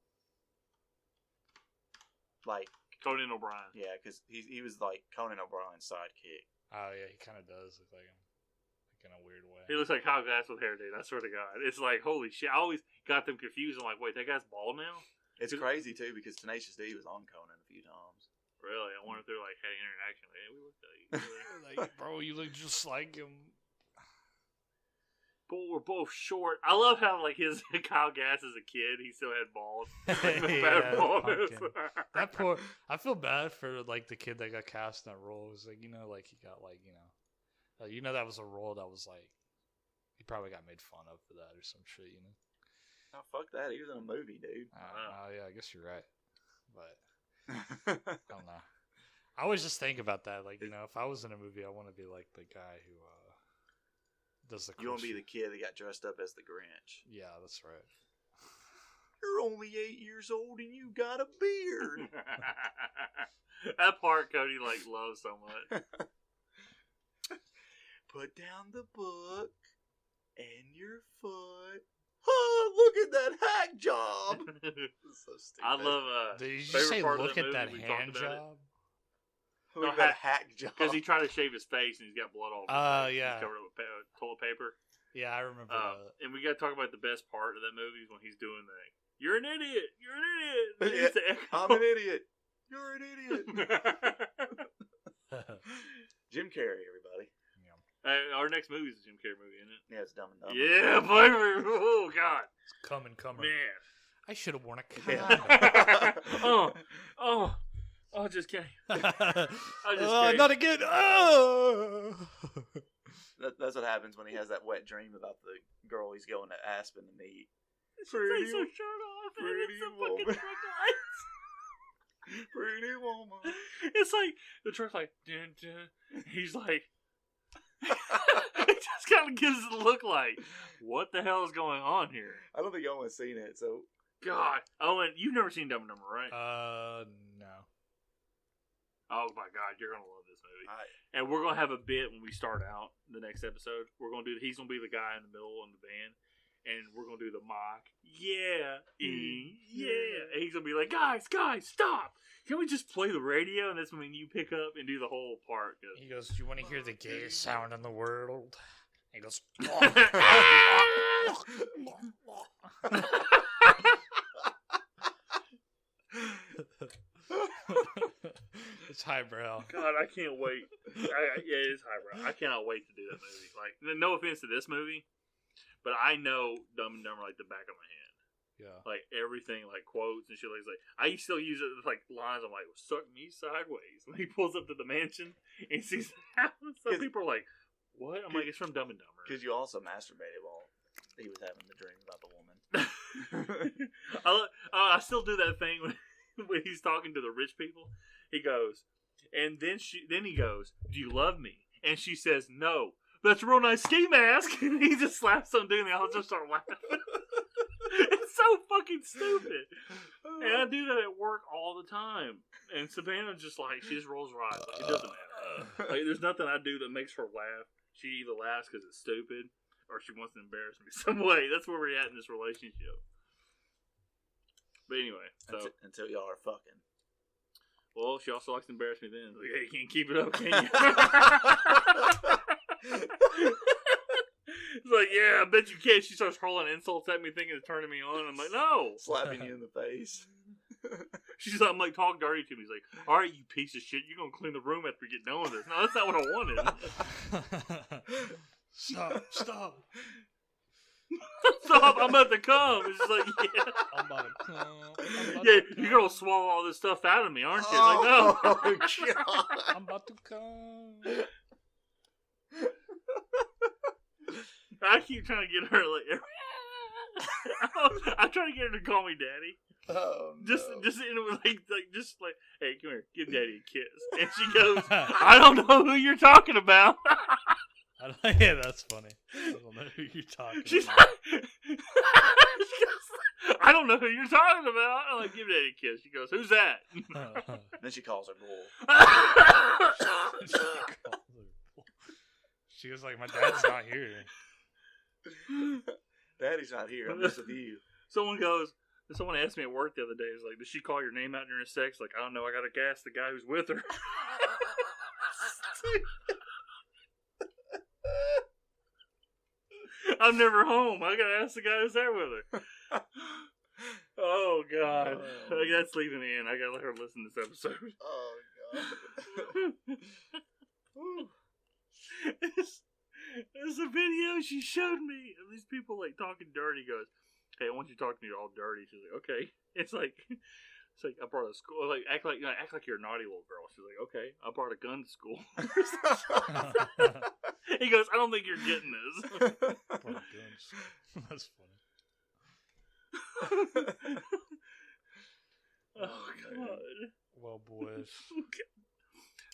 Like Conan O'Brien. yeah, because he was like Conan O'Brien's sidekick. Oh yeah, he kind of does look like him, like in a weird way. He looks like Kyle Gass with hair, dude. I swear to God. It's like, holy shit. I always got them confused. I'm like, wait, that guy's bald now? It's crazy too because Tenacious D was on Conan a few times. Really? I wonder if they're like had interaction. Like, hey, we looked at you. Like, bro, you look just like him. But we're both short. I love how like his Kyle Gass as a kid, he still had balls. Yeah, that poor. I feel bad for like the kid that got cast in that role. It was like, you know, like he got like, you know that was a role that was like he probably got made fun of for that or some shit, you know. Oh fuck that! He was in a movie, dude. Yeah, I guess you're right, but I don't know. I always just think about that, like, you know, if I was in a movie, I want to be like the guy who does the. You want to be the kid that got dressed up as the Grinch. Yeah, that's right. You're only 8 years old and you got a beard. That part Cody like loves so much. Put down the book and your foot. Oh, look at that hack job. So stupid. I love. Did you just favorite say part of look that at that movie, we talked hand about it. job? Look at that hack job. Because he tried to shave his face and he's got blood all over his face. yeah. He's covered up with toilet paper. Yeah, I remember that. And we got to talk about the best part of that movie is when he's doing the "You're an idiot! You're an idiot!" And Yeah, it's the echo. I'm an idiot. You're an idiot. Jim Carrey, everybody. Our next movie is a Jim Carrey movie, isn't it? Yeah, it's Dumb and Dumber. Yeah, baby. Oh God, It's coming. man. I should have worn a Yeah. condom. Oh, just kidding. Not again. Oh. That's what happens when he has that wet dream about the girl he's going to Aspen to meet. She takes her shirt off and it's a fucking woman. truck lights. Pretty woman. It's like the truck's like, dun, dun. He's like, it just kind of gives it a look like, what the hell is going on here? I don't think Owen's seen it, so God, Owen, you've never seen Dumb and Dumber, right? No. Oh my God, you're gonna love this movie. And we're gonna have a bit when we start out the next episode. He's gonna be the guy in the middle in the band, and we're gonna do the mock. Yeah, yeah. And he's gonna be like, guys, stop! Can we just play the radio? And that's when you pick up and do the whole part. He goes, "Do you want to hear the gayest sound in the world?" He goes, "It's highbrow." God, I can't wait. Yeah, it is highbrow. I cannot wait to do that movie. Like, no offense to this movie, but I know Dumb and Dumber like the back of my hand. Yeah. Like everything, like quotes and shit. Like I still use it as like lines. I'm like, "Suck me sideways." When he pulls up to the mansion and sees the house, some people are like, "What?" I'm like, "It's from Dumb and Dumber." because you also masturbated while he was having the dream about the woman. I still do that thing when he's talking to the rich people. He goes, and then he goes, "Do you love me?" And she says, "No." "That's a real nice ski mask." And he just slaps some dude, and I'll just start laughing. It's so fucking stupid. And I do that at work all the time. And Savannah just like, she just rolls her eyes. Like, it doesn't matter. Like, there's nothing I do that makes her laugh. She either laughs because it's stupid, or she wants to embarrass me some way. That's where we're at in this relationship. But anyway, so until y'all are fucking. Well, she also likes to embarrass me. Then like, hey, you can't keep it up, can you? It's like, yeah, I bet you can. She starts hurling insults at me, thinking it's turning me on. I'm like, no, slapping you in the face. She's like, I'm like, talk dirty to me. He's like, all right, you piece of shit, you're gonna clean the room after we get done with this. No, that's not what I wanted. Stop. Stop, I'm about to come. It's just like, yeah. I'm about to come. Yeah, you're gonna swallow all this stuff out of me, aren't you? Like, no. Oh, God. I'm about to come. I keep trying to get her, like, I'm trying to get her to call me daddy. Oh, no. Just in it was like, hey, come here, give daddy a kiss. And she goes, I don't know who you're talking about. Yeah, that's funny. I don't know who you're talking She's about. like, she goes, I don't know who you're talking about. I'm like, give daddy a kiss. She goes, who's that? Then she calls her bull. She was like, my dad's not here. Daddy's not here. I'm just with you. Someone asked me at work the other day, is like, did she call your name out during sex? Like, I don't know, I gotta gas the guy who's with her. I'm never home. I gotta ask the guy who's there with her. Oh, God. Like, that's leaving me in. I gotta let her listen to this episode. Oh, God. There's a video she showed me of these people, like, talking dirty. Goes, hey, I want you to talk to me all dirty. She's like, okay. It's like I brought a school. Like, act like you're a naughty little girl. She's like, okay, I brought a gun to school. He goes, I don't think you're getting this. That's funny. Oh, God. Well, boys.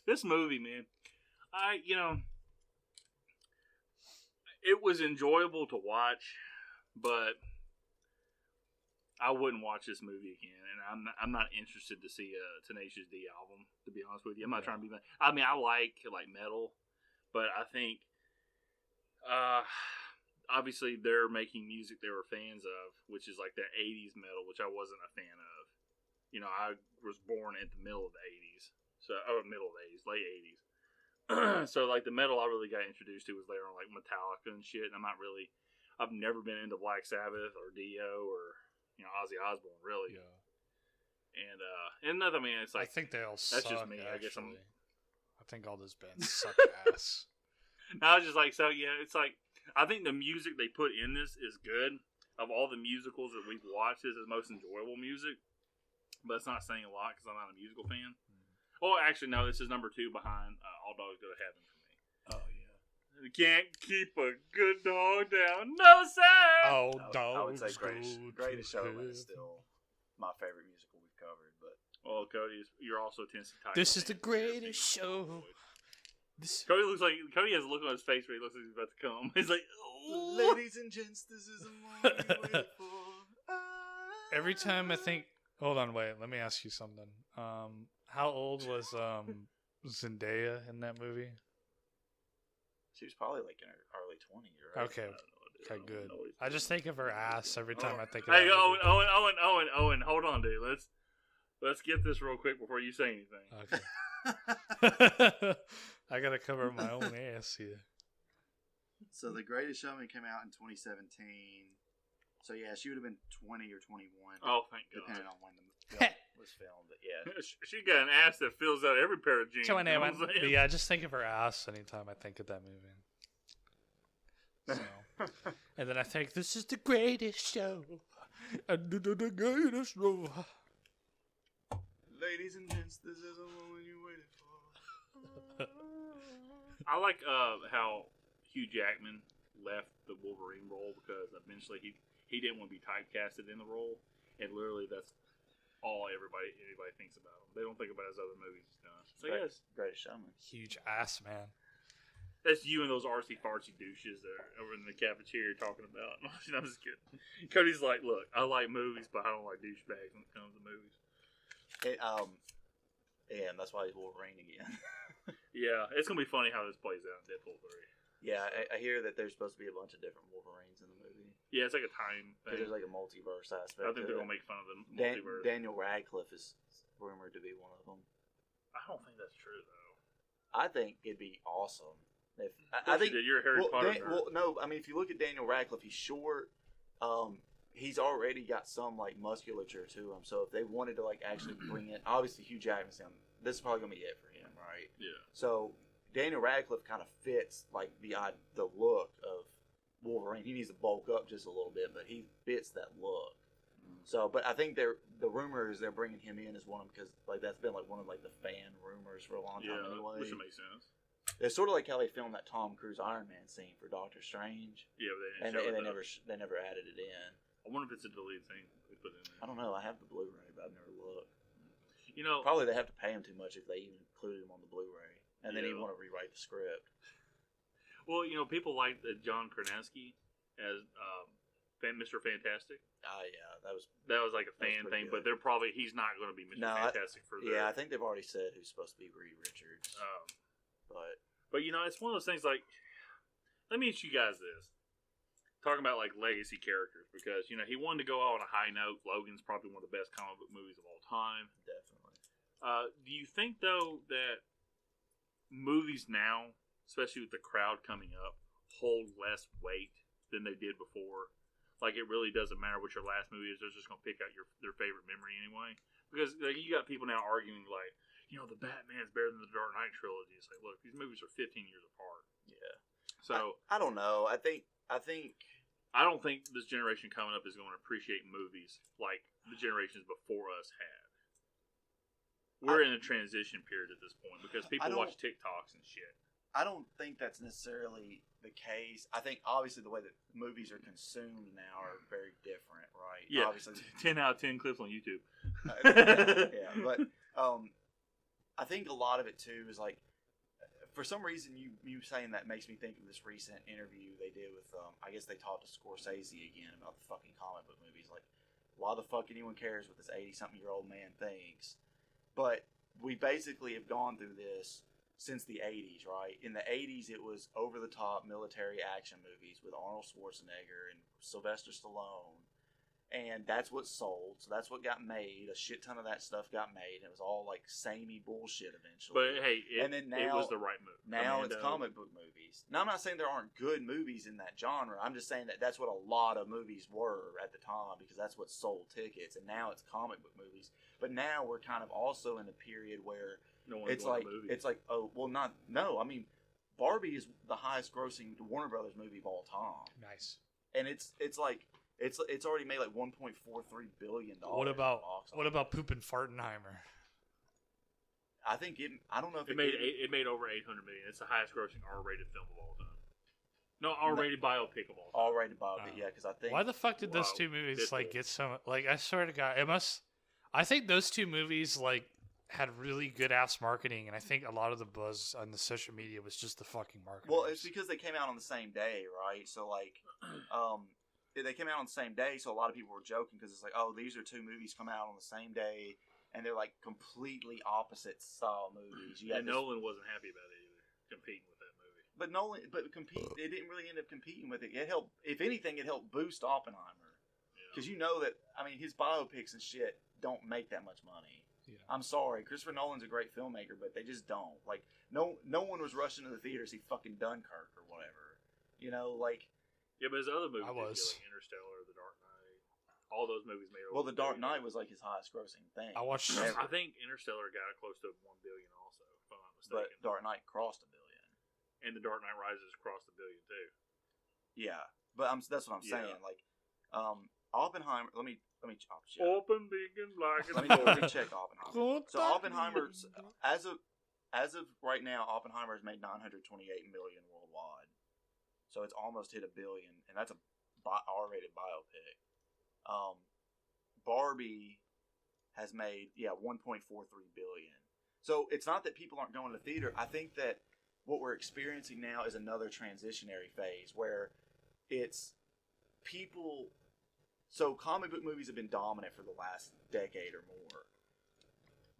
This movie, man. It was enjoyable to watch, but I wouldn't watch this movie again, and I'm not interested to see a Tenacious D album. To be honest with you, I'm not trying to be. I mean, I like metal, but I think, obviously they're making music they were fans of, which is like the '80s metal, which I wasn't a fan of. You know, I was born at the middle of the '80s, middle of the '80s, late '80s. So like the metal I really got introduced to was later on, like Metallica and shit. And I've never been into Black Sabbath or Dio or Ozzy Osbourne really. Yeah. And another, I mean, it's like, I think they all that's suck. just me. Actually. I think all those bands suck ass. I was just like, so yeah, it's like, I think the music they put in this is good. Of all the musicals that we've watched, this is the most enjoyable music. But it's not saying a lot because I'm not a musical fan. Oh, actually, no, this is number 2 behind All Dogs Go to Heaven for me. Oh, yeah. You can't keep a good dog down. No, sir! Oh, I would say dogs Greatest go to Showman is heaven. still my favorite musical we've covered. But Well, Cody, you're also a Tennessee Titans This is fan. the greatest show. Cody has a look on his face where he looks like he's about to come. He's like, oh. ladies and gents, this is the moment you waited for. Every time I think... Hold on, wait. Let me ask you something. How old was Zendaya in that movie? She was probably like in her early 20s, right? Okay. Okay, good. I just think of her ass every time I think of Hey, that Owen, movie. Owen, hold on, dude. Let's get this real quick before you say anything. Okay. I gotta cover my own ass here. So The Greatest Showman came out in 2017. So yeah, she would have been 20 or 21. Oh, thank God. Depending on when the film was filmed, but yeah. She got an ass that fills out every pair of jeans. You know what I'm saying? But yeah, I just think of her ass anytime I think of that movie. So, and then I think, this is the greatest show. The greatest show. Ladies and gents, this is the moment you waited for. I like how Hugh Jackman left the Wolverine role because eventually he didn't want to be typecasted in the role, and literally that's all anybody thinks about him. They don't think about his other movies he's done. So yes, Greatest Showman. Huge ass, man. That's you and those artsy fartsy douches that are over in the cafeteria talking about. I'm just kidding. Cody's like, look, I like movies, but I don't like douchebags when it comes to movies. Yeah, and that's why he's Wolverine again. Yeah, it's gonna be funny how this plays out in Deadpool 3. Yeah, I hear that there's supposed to be a bunch of different Wolverines in the movie. Yeah, it's like a time Because thing. there's like a multiverse aspect. I think they're to gonna it. make fun of the multiverse. Daniel Radcliffe is rumored to be one of them. I don't think that's true though. I think it'd be awesome. If I think you're a Harry Potter nerd. no, I mean if you look at Daniel Radcliffe, he's short. He's already got some like musculature to him. So if they wanted to like actually bring in, obviously Hugh Jackman's him. This is probably gonna be it for him, right? Yeah. So Daniel Radcliffe kind of fits like the look of Wolverine. He needs to bulk up just a little bit, but he fits that look. So, but I think the rumor is they're bringing him in as one of them because like that's been like one of like the fan rumors for a long time anyway. Which makes sense. It's sort of like how they filmed that Tom Cruise Iron Man scene for Doctor Strange. Yeah, but they never added it in. I wonder if it's a deleted thing they put in there. I don't know. I have the Blu-ray, but I've never looked. You know, probably they have to pay him too much if they even included him on the Blu-ray, and then he'd want to rewrite the script. Well, you know, people like John Krasinski as Mr. Fantastic. Yeah, that was like a fan thing, good. but he's not going to be Mr. Fantastic for the. Yeah, I think they've already said who's supposed to be Reed Richards. But you know, it's one of those things. Like, let me ask you guys this: talking about like legacy characters, because you know he wanted to go out on a high note. Logan's probably one of the best comic book movies of all time. Definitely. Do you think though that movies now, especially with the crowd coming up, hold less weight than they did before? Like, it really doesn't matter what your last movie is; they're just gonna pick out their favorite memory anyway. Because like you got people now arguing like, you know, the Batman's better than the Dark Knight trilogy. It's like, look, these movies are 15 years apart. Yeah. So I don't know. I don't think this generation coming up is going to appreciate movies like the generations before us had. We're in a transition period at this point because people watch TikToks and shit. I don't think that's necessarily the case. I think obviously the way that movies are consumed now are very different, right? Yeah, obviously 10 out of 10 clips on YouTube. yeah, but I think a lot of it too is like, for some reason you saying that makes me think of this recent interview they did with I guess they talked to Scorsese again about the fucking comic book movies. Like, why the fuck anyone cares what this 80-something-year-old man thinks? But we basically have gone through this since the 80s, right? In the 80s, it was over-the-top military action movies with Arnold Schwarzenegger and Sylvester Stallone. And that's what sold. So that's what got made. A shit ton of that stuff got made. And it was all like samey bullshit eventually. But hey, and then now, it was the right move. Now it's comic book movies. Now I'm not saying there aren't good movies in that genre. I'm just saying that that's what a lot of movies were at the time because that's what sold tickets. And now it's comic book movies. But now we're kind of also in a period where it's like I mean, Barbie is the highest grossing Warner Brothers movie of all time. Nice. And it's like it's already made like $1.43 billion. What about Poopin' Fartenheimer? I think I don't know if it made over $800 million. It's the highest grossing R-rated film of all time. No, R-rated biopic of all time. R-rated biopic, yeah, because I think. Why the fuck did those two movies get so? Like, I swear to God, it must. I think those two movies like had really good ass marketing, and I think a lot of the buzz on the social media was just the fucking marketing. Well, it's because they came out on the same day, right? So like, they came out on the same day, so a lot of people were joking because it's like, oh, these are two movies come out on the same day, and they're like completely opposite style movies. And Nolan wasn't happy about it either, competing with that movie. But it didn't really end up competing with it. It helped, if anything, it helped boost Oppenheimer. Because you know that, I mean, his biopics and shit don't make that much money. Yeah. I'm sorry, Christopher Nolan's a great filmmaker, but they just don't. Like, no one was rushing to the theater to see fucking Dunkirk or whatever. You know, like. Yeah, but his other movies, like Interstellar, The Dark Knight, all those movies made. Well, The Dark Knight was like his highest grossing thing. I watched. I think Interstellar got close to $1 billion also, if I'm not mistaken. But Dark Knight crossed $1 billion. And The Dark Knight Rises crossed $1 billion too. Yeah, but that's what I'm saying. Like, Oppenheimer. Let me. Open, big, and black. Let me check Oppenheimer. So Oppenheimer, as of right now, Oppenheimer has made $928 million worldwide. So it's almost hit $1 billion, and that's a R-rated biopic. Barbie has made $1.43 billion. So it's not that people aren't going to the theater. I think that what we're experiencing now is another transitionary phase where it's people. So comic book movies have been dominant for the last decade or more,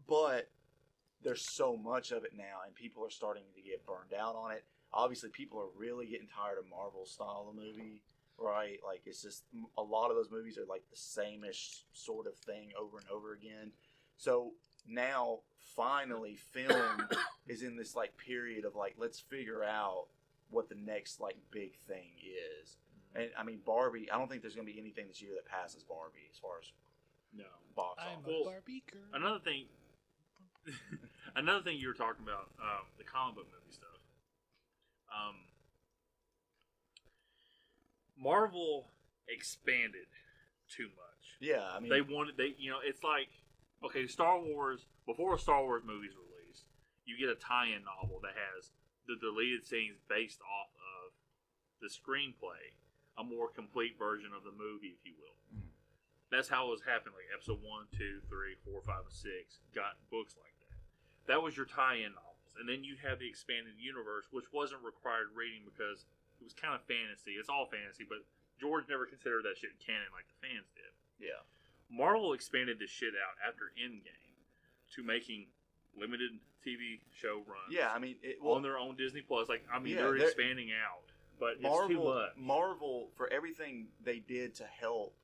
but there's so much of it now, and people are starting to get burned out on it. Obviously, people are really getting tired of Marvel's style of movie. right? Like it's just a lot of those movies are like the same-ish sort of thing over and over again. So now finally film is in this like period of like let's figure out what the next like big thing is. And I mean Barbie, I don't think there's going to be anything this year that passes Barbie as far as No. box I'm office. a Barbie girl. Another thing you were talking about, the comic book movie stuff. Marvel expanded too much. Yeah, I mean it's like, okay, Star Wars, before a Star Wars movie is released, you get a tie-in novel that has the deleted scenes based off of the screenplay, a more complete version of the movie, if you will. That's how it was happening. Like episode 1, 2, 3, 4, 5, and 6 got books like that. That was your tie-in novels. And then you have the expanded universe, which wasn't required reading because it was kind of fantasy. It's all fantasy, but George never considered that shit canon like the fans did. yeah. Marvel expanded this shit out after Endgame to making limited TV show runs. Yeah, I mean on their own Disney Plus. Like, I mean, Yeah, they're expanding out, but it's too much. Marvel, for everything they did to help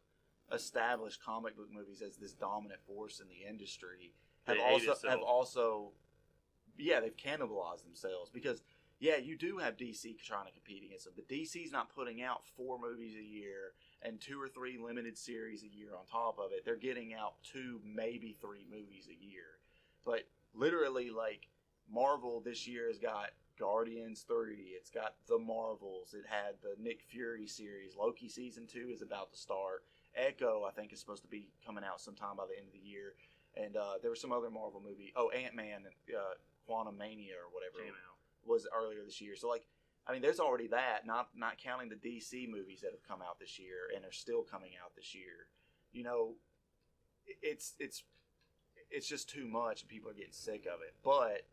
establish comic book movies as this dominant force in the industry, they've cannibalized themselves because you do have DC trying to compete against them, but DC's not putting out 4 movies a year and 2 or 3 limited series a year on top of it. They're getting out 2, maybe 3 movies a year. But literally, like, Marvel this year has got Guardians 3, it's got The Marvels, it had the Nick Fury series, Loki season 2 is about to start, Echo I think is supposed to be coming out sometime by the end of the year, and there was some other Marvel movie, Ant-Man and Quantumania or whatever Came out. was earlier this year. So like, I mean, there's already that, not counting the DC movies that have come out this year and are still coming out this year. You know, it's just too much and people are getting sick of it. But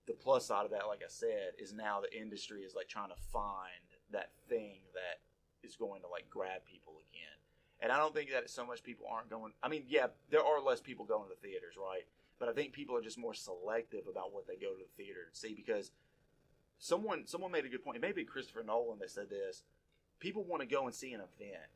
the plus side of that, like I said, is now the industry is like trying to find that thing that is going to like grab people again. And I don't think that it's so much people aren't going. I mean, yeah, there are less people going to the theaters, right? But I think people are just more selective about what they go to the theater to see because someone made a good point. It may be Christopher Nolan that said this. People want to go and see an event.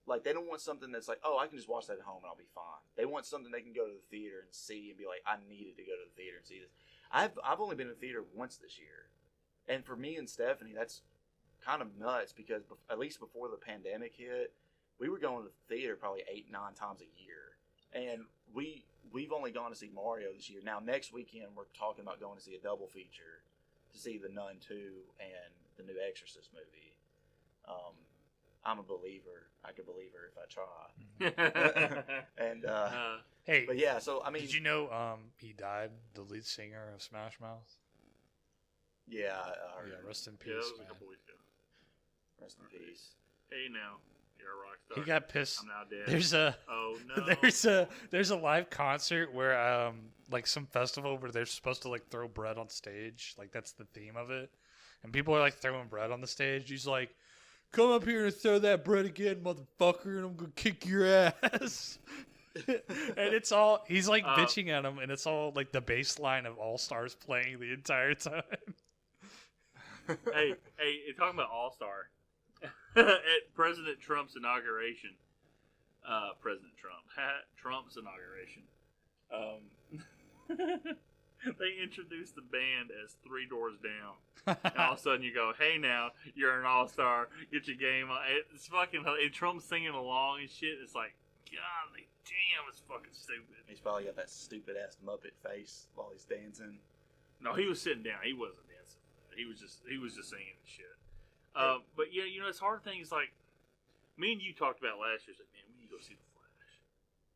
Like, they don't want something that's like, oh, I can just watch that at home and I'll be fine. They want something they can go to the theater and see and be like, I needed to go to the theater and see this. I've only been to the theater once this year. And for me and Stephanie, that's kind of nuts because at least before the pandemic hit, we were going to the theater probably 8-9 times a year. And we've only gone to see Mario this year. Now, next weekend, we're talking about going to see a double feature to see The Nun 2 and the new Exorcist movie. I'm a believer. I could believe her if I try. And Hey, but yeah, so I mean, did you know he died, the lead singer of Smash Mouth? Yeah, I heard. Yeah, rest in peace. Yeah, that was man. a couple weeks ago. Rest in peace. Hey now, you're a rock star. He got pissed. I'm now dead. There's a live concert where like some festival where they're supposed to like throw bread on stage, like that's the theme of it, and people are like throwing bread on the stage. He's like, "Come up here and throw that bread again, motherfucker, and I'm gonna kick your ass." And it's all he's like bitching at him, and it's all like the bass line of All Stars playing the entire time. hey, you're talking about All Star. At President Trump's inauguration, Trump's inauguration, they introduced the band as Three Doors Down. And all of a sudden you go, hey now, you're an all-star, get your game on. It's fucking, and Trump's singing along and shit. It's like, golly damn, it's fucking stupid. He's probably got that stupid ass Muppet face while he's dancing. No, he was sitting down. He wasn't dancing. He was just singing and shit. But yeah, you know, it's hard thing is like, me and you talked about last year. It's like, man, we need to go see The Flash.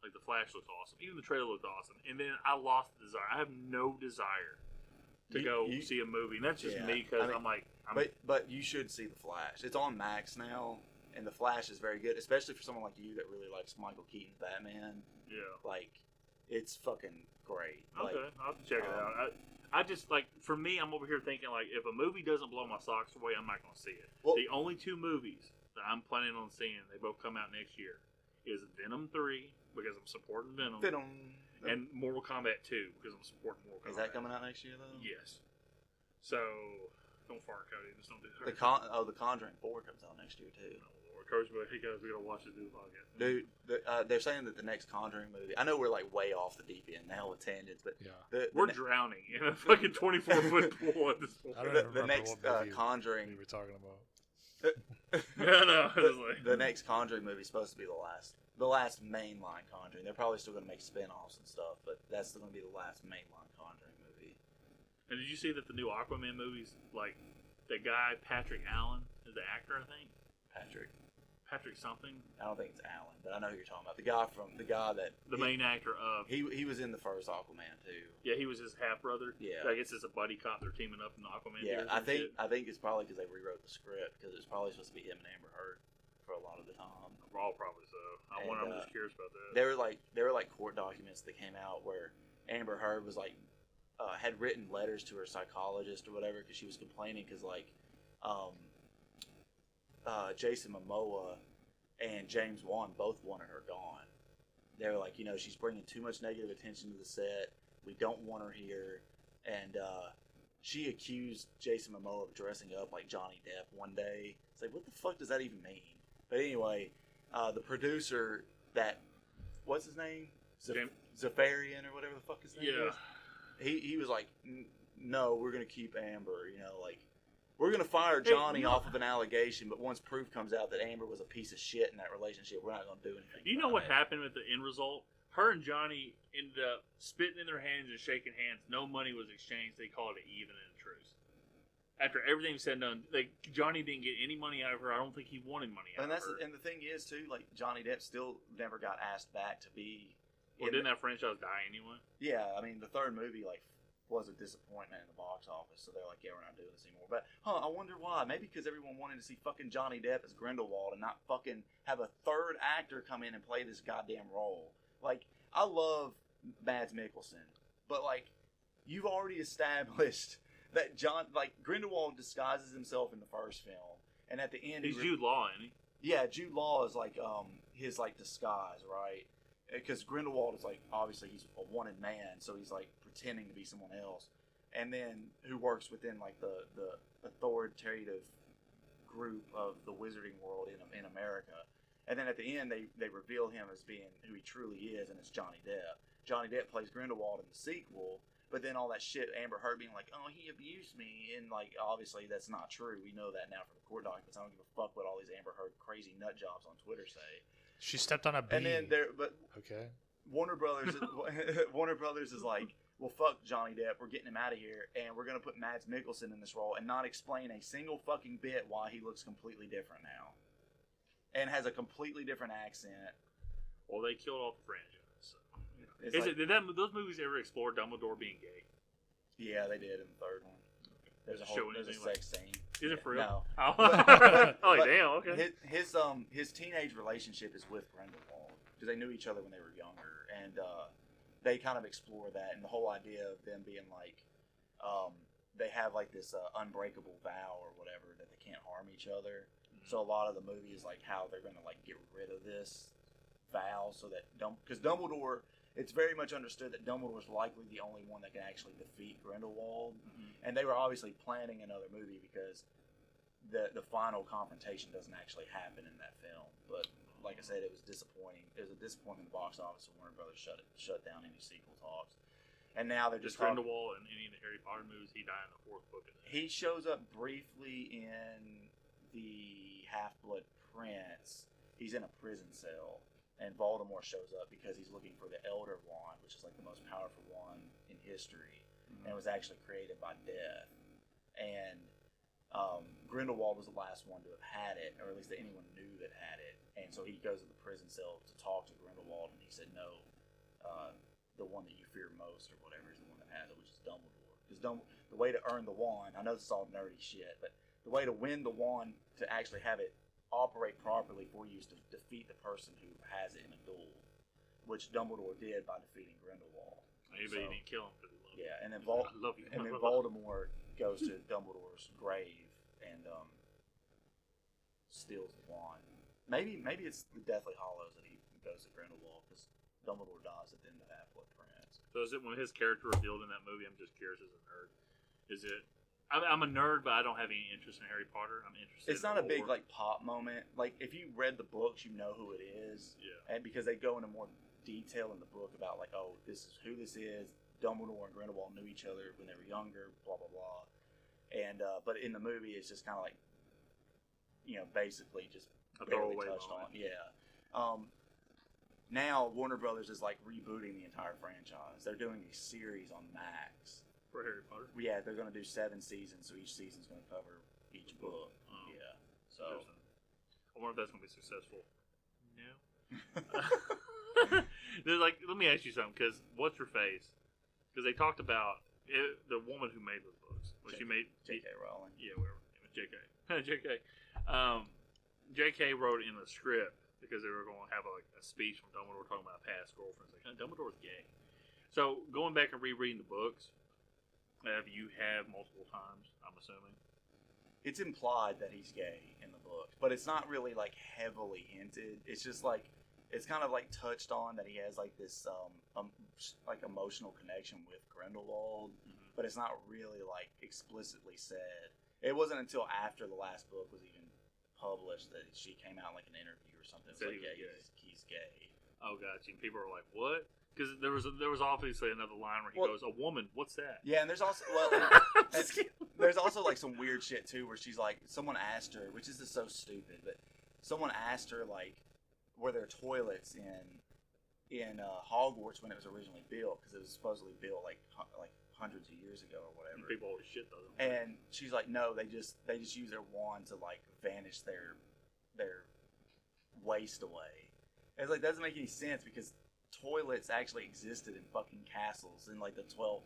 Like, The Flash looked awesome. Even the trailer looked awesome. And then I lost the desire. I have no desire to go see a movie. And that's just me because I'm like... But you should see The Flash. It's on Max now, and The Flash is very good, especially for someone like you that really likes Michael Keaton's Batman. Yeah. Like, it's fucking great. Okay, like, I'll have to check it out. I just, like, for me, I'm over here thinking, like, if a movie doesn't blow my socks away, I'm not going to see it. Well, the only 2 movies that I'm planning on seeing, they both come out next year, is Venom 3, because I'm supporting Venom. And Mortal Kombat 2, because I'm supporting Mortal Kombat. Is that coming out next year, though? Yes. So, don't fart, Cody. Just don't do that. The Conjuring 4 comes out next year, too. Oh, Coach, but hey guys, we gotta watch this new podcast. Dude, they're saying that the next Conjuring movie. I know we're like way off the deep end now with tangents, but we're drowning in a fucking 24-foot pool at this point. I don't even the remember next what movie Conjuring we were talking about. No. The next Conjuring movie is supposed to be the last mainline Conjuring. They're probably still going to make spin-offs and stuff, but that's still going to be the last mainline Conjuring movie. And did you see that the new Aquaman movies, like the guy Patrick Allen is the actor, I think. Patrick something. I don't think it's Allen, but I know who you're talking about. The main actor of. He was in the first Aquaman too. Yeah, he was his half brother. Yeah, I guess it's a buddy cop. They're teaming up in the Aquaman. Yeah, I think it's probably because they rewrote the script because it's probably supposed to be him and Amber Heard for a lot of the time. Well, probably so. I'm just curious about that. There were like court documents that came out where Amber Heard was like had written letters to her psychologist or whatever because she was complaining because Jason Momoa and James Wan both wanted her gone. They were like, she's bringing too much negative attention to the set. We don't want her here. And she accused Jason Momoa of dressing up like Johnny Depp one day. It's like, what the fuck does that even mean? But anyway, the producer what's his name? Zafarian or whatever the fuck his name is. He was like, no, we're going to keep Amber, we're going to fire Johnny off of an allegation, but once proof comes out that Amber was a piece of shit in that relationship, we're not going to do anything. You know what happened with the end result? Her and Johnny ended up spitting in their hands and shaking hands. No money was exchanged. They called it even and a truce. After everything was said and done, Johnny didn't get any money out of her. I don't think he wanted money out of her. And the thing is, too, Johnny Depp still never got asked back to be... Well, didn't that franchise die anyway? Yeah, I mean, the third movie, was a disappointment in the box office, so they're like, yeah, we're not doing this anymore. But, I wonder why. Maybe because everyone wanted to see fucking Johnny Depp as Grindelwald and not fucking have a third actor come in and play this goddamn role. I love Mads Mikkelsen, but, you've already established that Grindelwald disguises himself in the first film, and at the end... He's Jude Law, isn't he? Yeah, Jude Law is, his, disguise, right? Because Grindelwald is obviously he's a wanted man, so he's pretending to be someone else, and then who works within the authoritative group of the wizarding world in America, and then at the end they reveal him as being who he truly is, and it's Johnny Depp. Johnny Depp plays Grindelwald in the sequel, but then all that shit, Amber Heard being like, oh, he abused me, and obviously that's not true. We know that now from the court documents. I don't give a fuck what all these Amber Heard crazy nut jobs on Twitter say. She stepped on a bee. And then okay. Warner Brothers is like, well, fuck Johnny Depp. We're getting him out of here, and we're gonna put Mads Mikkelsen in this role and not explain a single fucking bit why he looks completely different now, and has a completely different accent. Well, they killed off the franchise. So. Did those movies ever explore Dumbledore being gay? Yeah, they did in the third one. There's a sex scene. Is it for real? No. Damn. Okay. His teenage relationship is with Grindelwald because they knew each other when they were younger, and they kind of explore that and the whole idea of them being they have this unbreakable vow or whatever that they can't harm each other. Mm-hmm. So a lot of the movie is how they're going to get rid of this vow so that because Dumbledore. It's very much understood that Dumbledore is likely the only one that can actually defeat Grindelwald. Mm-hmm. And they were obviously planning another movie because the final confrontation doesn't actually happen in that film. But like I said, it was disappointing. It was a disappointment in the box office, and Warner Brothers shut down any sequel talks. And now they're just Grindelwald in any of the Harry Potter movies. He died in the fourth book. He shows up briefly in the Half-Blood Prince. He's in a prison cell. And Voldemort shows up because he's looking for the Elder Wand, which is the most powerful wand in history, and it was actually created by Death. And Grindelwald was the last one to have had it, or at least that anyone knew that had it. And so he goes to the prison cell to talk to Grindelwald, and he said, no, the one that you fear most or whatever is the one that has it, which is Dumbledore. Because the way to earn the wand, I know this is all nerdy shit, but the way to win the wand to actually have it operate properly for you is to defeat the person who has it in a duel, which Dumbledore did by defeating Grindelwald. Maybe he didn't kill him because he loved him. Yeah, and then then Voldemort goes to Dumbledore's grave and steals the wand. Maybe it's the Deathly Hallows that he goes to Grindelwald because Dumbledore dies at the end of Half-Blood Prince. So is it when his character revealed in that movie? I'm just curious as a nerd. Is it I'm a nerd, but I don't have any interest in Harry Potter. I'm interested. It's not a big like pop moment. Like if you read the books, you know who it is. Yeah. And because they go into more detail in the book about like, oh, this is who this is. Dumbledore and Grindelwald knew each other when they were younger. Blah blah blah. And but in the movie, it's just kind of like, basically just barely touched on. Yeah. Now Warner Brothers is like rebooting the entire franchise. They're doing a series on Max. For Harry Potter? Yeah, they're going to do 7 seasons, so each season's going to cover each book. Yeah. So I wonder if that's going to be successful. No. Let me ask you something, because what's her face? Because they talked about the woman who made those books. She made J.K. Rowling. Yeah, whatever. J.K. J.K. J.K. wrote in a script because they were going to have a speech from Dumbledore talking about past girlfriends. Like, Dumbledore's gay. So going back and rereading the books, you have multiple times, I'm assuming. It's implied that he's gay in the book, but it's not really like heavily hinted. It's just like it's kind of like touched on that he has like this like emotional connection with Grindelwald, but it's not really like explicitly said. It wasn't until after the last book was even published that she came out in like an interview or something. It's like, he's gay. Oh, gotcha. And people are like, what? Because there was obviously another line where he goes, "A woman, what's that?" Yeah, and there's also there's also like some weird shit too, where she's like, someone asked her, which is just so stupid, but someone asked her like, were there toilets in Hogwarts when it was originally built? Because it was supposedly built like hundreds of years ago or whatever. And people always shit though. And she's like, no, they just use their wand to like vanish their waste away. And it's like, that doesn't make any sense because toilets actually existed in fucking castles in like the 12th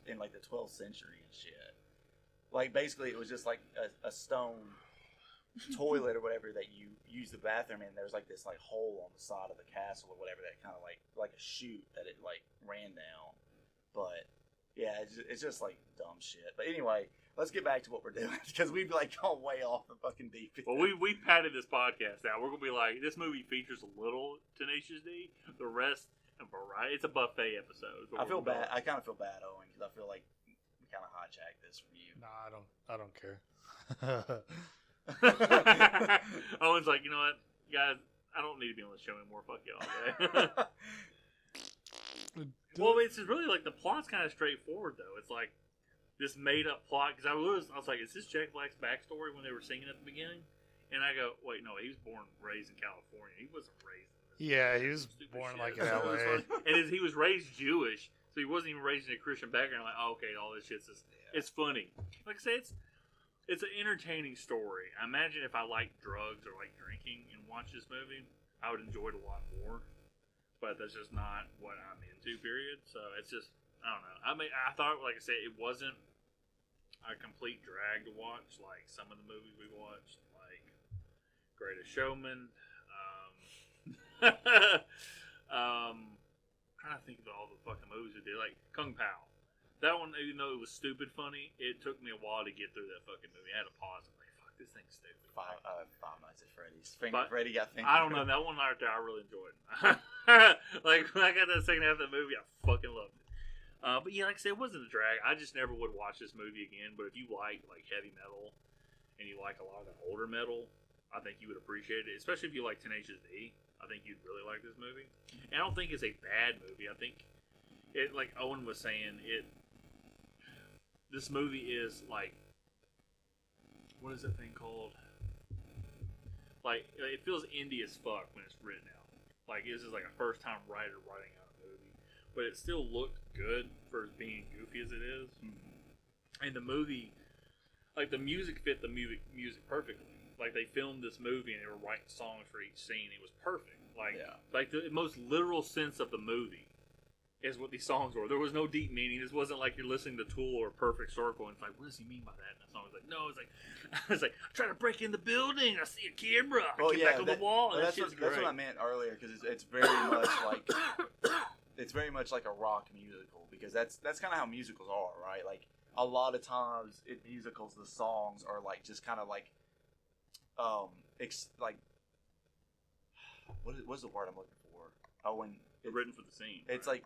century and shit. Like basically it was just like a stone toilet or whatever that you use the bathroom in. There's like this like hole on the side of the castle or whatever that kind of like a chute that it like ran down. But yeah, it's just like dumb shit. But anyway, let's get back to what we're doing because we've like gone way off the fucking deep end. Well, we padded this podcast out. We're gonna be like, this movie features a little Tenacious D, the rest. Right, it's a buffet episode. I feel bad. I kind of feel bad, Owen, because I feel like we kind of hijacked this from you. Nah, I don't care. Owen's like, you know what, guys, I don't need to be on the show anymore. Fuck y'all. Okay? Well, it's really like the plot's kind of straightforward though. It's like this made up plot because I was like, is this Jack Black's backstory when they were singing at the beginning? And I go, wait, no, he was born and raised in California. He wasn't raised. Yeah, he was born like in LA. And he was raised Jewish, so he wasn't even raised in a Christian background. Like, oh, okay, all this shit's it's funny. Like I say, it's an entertaining story. I imagine if I like drugs or like drinking and watch this movie, I would enjoy it a lot more. But that's just not what I'm into, period. So it's just, I don't know. I mean, I thought, like I said, it wasn't a complete drag to watch, like some of the movies we watched, like Greatest Showman. Trying to think of all the fucking movies we did, like Kung Pao. That one, even though it was stupid funny, it took me a while to get through that fucking movie. I had to pause and like, fuck, this thing's stupid. Five Nights at Freddy's. Freddy got Finger. I don't know, that one right there I really enjoyed. Like when I got that second half of the movie, I fucking loved it. But yeah, like I said, it wasn't a drag. I just never would watch this movie again. But if you like heavy metal and you like a lot of the older metal, I think you would appreciate it, especially if you like Tenacious D. I think you'd really like this movie. And I don't think it's a bad movie. I think it, like Owen was saying, this movie is like, what is that thing called? Like, it feels indie as fuck when it's written out. Like, this is like a first time writer writing out a movie. But it still looked good for being goofy as it is. And the movie, like the music fit the music perfectly. Like they filmed this movie and they were writing songs for each scene. It was perfect. Like the most literal sense of the movie is what these songs were. There was no deep meaning. This wasn't like you're listening to Tool or Perfect Circle and it's like, what does he mean by that? And the song was like, no, it's like I'm trying to break in the building. I see a camera. I get back on the wall. And that's what I meant earlier because it's very much like it's very much like a rock musical because that's kind of how musicals are, right? Like a lot of times in musicals, the songs are like just kind of like. What's the word I'm looking for? Written for the scene. It's right?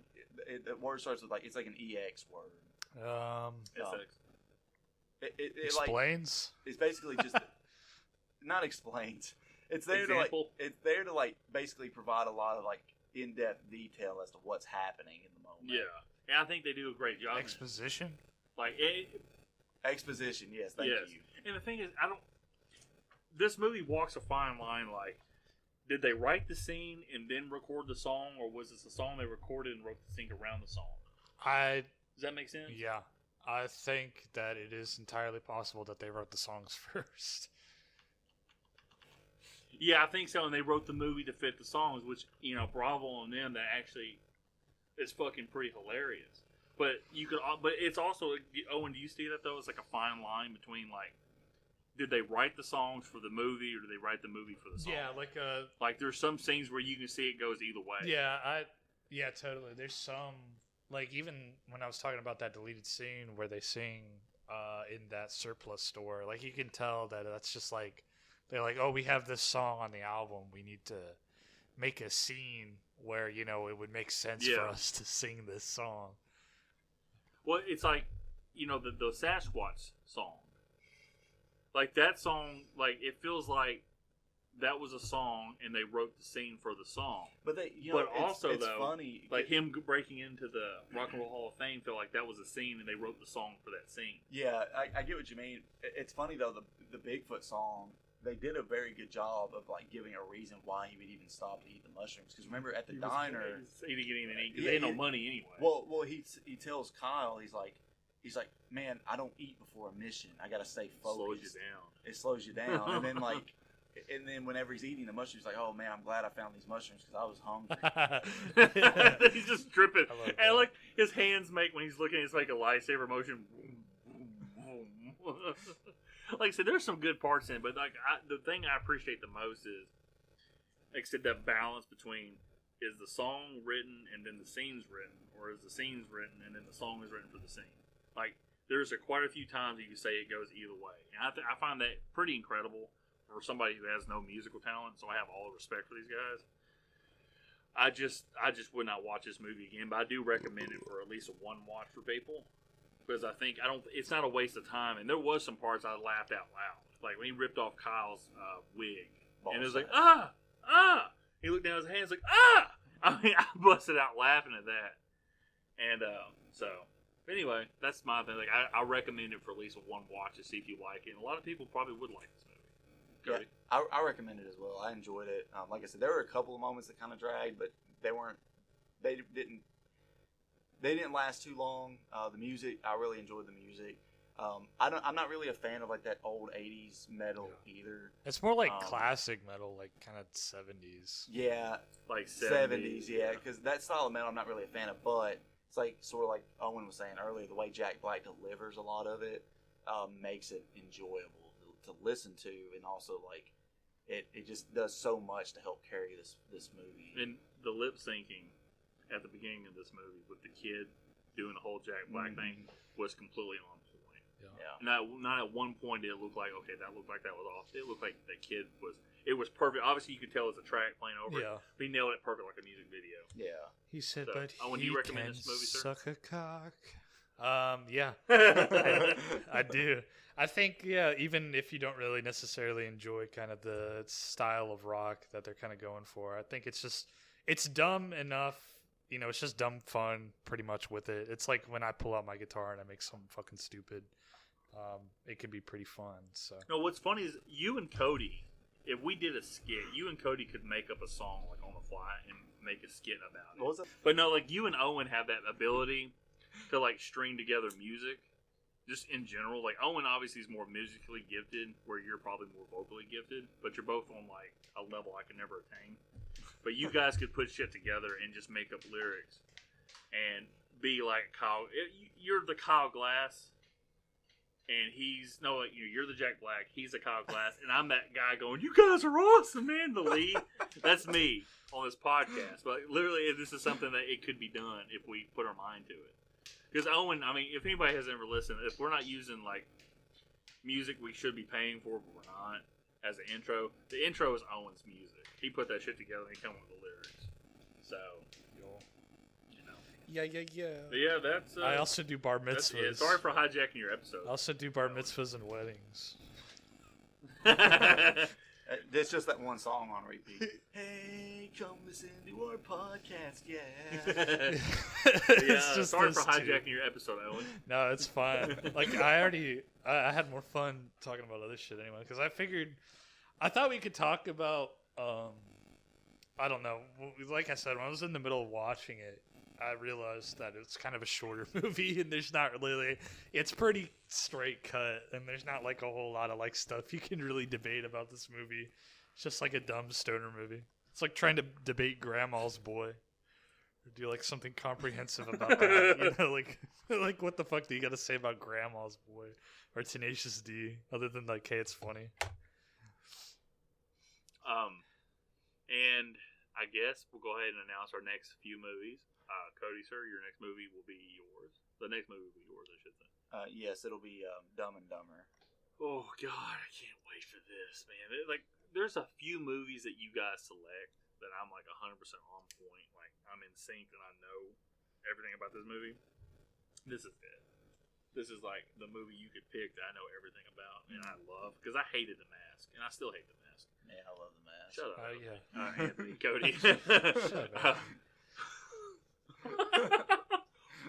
like the word starts with like it's like an EX word. SX. Explains. It's basically just not explains. It's there to like basically provide a lot of like in-depth detail as to what's happening in the moment. Yeah, and I think they do a great job. Exposition. Exposition. Yes, thank you. And the thing is, this movie walks a fine line. Like, did they write the scene and then record the song, or was this a song they recorded and wrote the scene around the song? Does that make sense? Yeah, I think that it is entirely possible that they wrote the songs first. Yeah, I think so, and they wrote the movie to fit the songs, which, bravo on them. That actually is fucking pretty hilarious. But but it's also, Owen, do you see that though? It's like a fine line between like, did they write the songs for the movie, or did they write the movie for the song? Yeah, like there's some scenes where you can see it goes either way. Yeah, totally. There's some, like, even when I was talking about that deleted scene where they sing in that surplus store, like, you can tell that that's just like, they're like, oh, we have this song on the album, we need to make a scene where, it would make sense for us to sing this song. Well, it's like, the Sasquatch song. Like, that song, like, it feels like that was a song and they wrote the scene for the song. But it's funny. Like, him breaking into the Rock and Roll Hall of Fame felt like that was a scene and they wrote the song for that scene. Yeah, I get what you mean. It's funny, though, the Bigfoot song, they did a very good job of like giving a reason why he would even stop to eat the mushrooms. Because remember at the diner, he didn't get anything to eat because they had no money anyway. Well, he tells Kyle, he's like, man, I don't eat before a mission. I gotta stay focused. It slows you down. And then and then whenever he's eating the mushrooms, he's like, oh man, I'm glad I found these mushrooms because I was hungry. He's just dripping, and like his hands make when he's looking, it's like a lightsaber motion. Like I said, there's some good parts in it, but like the thing I appreciate the most is, like I said, that balance between, is the song written and then the scene's written, or is the scene's written and then the song is written for the scene? Like, there's quite a few times you can say it goes either way, and I find that pretty incredible for somebody who has no musical talent. So I have all the respect for these guys. I just would not watch this movie again, but I do recommend it for at least a one watch for people. Because it's not a waste of time. And there was some parts I laughed out loud. Like when he ripped off Kyle's wig. And it was like, He looked down at his hands like, I mean, I busted out laughing at that. And so, anyway, that's my thing. Like, I recommend it for at least one watch to see if you like it. And a lot of people probably would like this movie. Cody? Yeah, I recommend it as well. I enjoyed it. Like I said, there were a couple of moments that kind of dragged, but they didn't last too long. The music, I really enjoyed the music. I'm not really a fan of like that old 80s metal either. It's more like classic metal, like kind of 70s. Yeah, like 70s. Yeah, because that style of metal I'm not really a fan of. But it's like sort of like Owen was saying earlier, the way Jack Black delivers a lot of it makes it enjoyable to listen to, and also like it just does so much to help carry this movie. And the lip syncing at the beginning of this movie with the kid doing the whole Jack Black thing was completely on point. Yeah. Not at one point did it look like, okay, that looked like that was off. It looked like the kid it was perfect. Obviously, you could tell it's a track playing over it. But he nailed it perfect like a music video. Yeah. He said, so, but Owen, he you recommend can this movie, sir? suck a cock. Yeah. I do. I think, even if you don't really necessarily enjoy kind of the style of rock that they're kind of going for, I think it's dumb enough. It's just dumb fun pretty much with it. It's like when I pull out my guitar and I make something fucking stupid. It can be pretty fun. So. No, what's funny is you and Cody, if we did a skit, you and Cody could make up a song like on the fly and make a skit about it. What was it? But no, like you and Owen have that ability to like string together music. Just in general, like Owen obviously is more musically gifted, where you're probably more vocally gifted, but you're both on like a level I could never attain. But you guys could put shit together and just make up lyrics and be like Kyle. You're the Kyle Glass, and you're the Jack Black. He's the Kyle Glass, and I'm that guy going, "You guys are awesome, man." The lead. That's me on this podcast. But literally, this is something that it could be done if we put our mind to it. Because Owen, I mean, if anybody has ever listened, if we're not using like music we should be paying for, but we're not, as an intro, the intro is Owen's music. He put that shit together and he came up with the lyrics. So, Yeah. But yeah, that's. I also do bar that's mitzvahs. it. Sorry for hijacking your episode. I also do bar mitzvahs and weddings. There's just that one song on repeat. Hey, come listen to our podcast, yeah. It's just sorry for those two. hijacking your episode, Owen. No, it's fine. Like I had more fun talking about other shit anyway because I thought we could talk about I don't know. Like I said, when I was in the middle of watching it, I realized that it's kind of a shorter movie, and there's not really. It's pretty straight cut, and there's not like a whole lot of like stuff you can really debate about this movie. It's just like a dumb stoner movie. It's like trying to debate Grandma's Boy, or do like something comprehensive about that. You know, like what the fuck do you got to say about Grandma's Boy or Tenacious D, other than like, hey, it's funny. And I guess we'll go ahead and announce our next few movies. Cody, sir, your next movie will be yours. The next movie will be yours, I should say. Yes, it'll be Dumb and Dumber. Oh God, I can't wait for this, man. There's a few movies that you guys select that I'm like 100% on point. Like I'm in sync and I know everything about this movie. This is it. This is like the movie you could pick that I know everything about and I love because I hated The Mask and I still hate The Mask. Yeah, I love The Mask. Shut up. Yeah. Anthony, Cody. Shut up.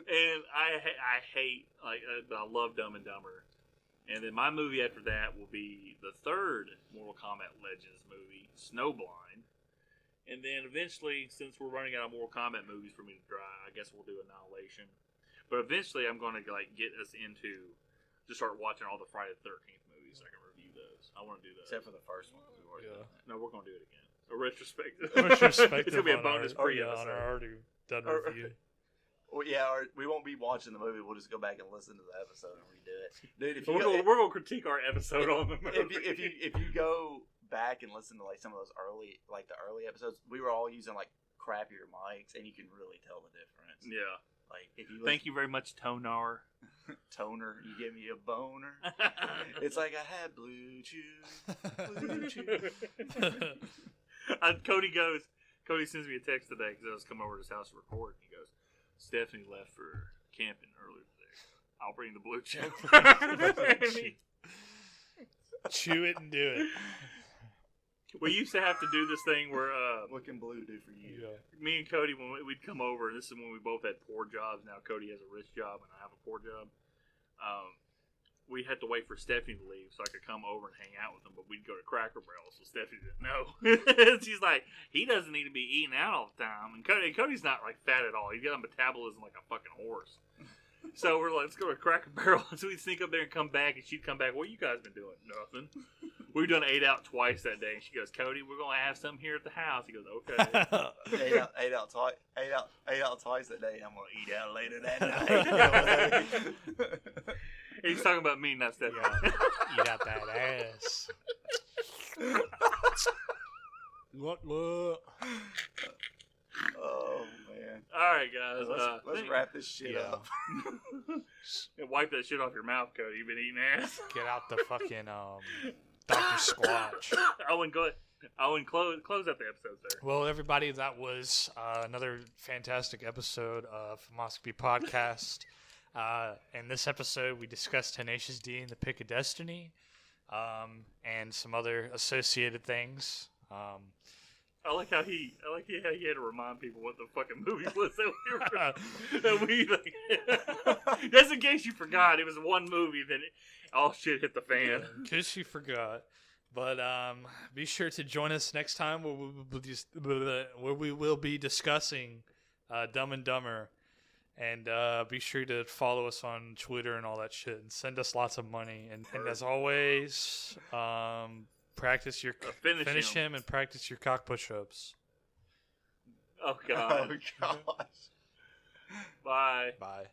And I hate but I love Dumb and Dumber. And then my movie after that will be the third Mortal Kombat Legends movie, Snowblind. And then eventually, since we're running out of Mortal Kombat movies for me to try, I guess we'll do Annihilation. But eventually, I'm going to get us into just start watching all the Friday the 13th movies. So I can review those. I want to do those. Except for the first one. 'Cause we've already done that. No, we're going to do it again. A retrospective. Retrospective It's going to be a on bonus our pre-episode. already done review. Well, yeah, or we won't be watching the movie. We'll just go back and listen to the episode and redo it, dude. If So you we're going to critique our episode on the movie. if you go back and listen to like some of those early episodes, we were all using like crappier mics, and you can really tell the difference. Yeah. Like if you Thank you very much, Tonar. Toner, you give me a boner. It's like I had blue chew. Cody sends me a text today because I was coming over to his house to record. He goes, Stephanie left for camping earlier today. I'll bring the blue chew. Chew it and do it. We used to have to do this thing where What can blue do for you? Yeah. me and Cody, when we'd come over, and this is when we both had poor jobs. Now Cody has a rich job and I have a poor job. We had to wait for Stephanie to leave so I could come over and hang out with them, but we'd go to Cracker Barrel, so Stephanie didn't know. She's like, he doesn't need to be eating out all the time. And Cody's not like fat at all. He's got a metabolism like a fucking horse. So we're like, let's go to Cracker Barrel. So we'd sneak up there and come back, and she'd come back, what you guys been doing? Nothing. We've done 8 out twice that day, and she goes, Cody, we're going to have some here at the house. He goes, okay. 8 out twice that day. I'm gonna eat out later that night. He's talking about me, not Stephanie. Yeah. Eat out that ass. What? Oh man! All right, guys. Let's wrap this shit up. Wipe that shit off your mouth, Cody. You've been eating ass. Get out the fucking Dr. Squatch. Owen, go ahead. Owen, close out the episode, sir. Well, everybody, that was another fantastic episode of Philosophy Podcast. In this episode, we discussed Tenacious D and the Pick of Destiny, and some other associated things. I like how he had to remind people what the fucking movie was that we like. Just in case you forgot, it was one movie. Then all shit hit the fan. Yeah, in case you forgot. But be sure to join us next time where we will be discussing Dumb and Dumber. And be sure to follow us on Twitter and all that shit. And send us lots of money. And as always, practice your finish him and practice your cock push-ups. Oh, God. Oh gosh. Bye. Bye.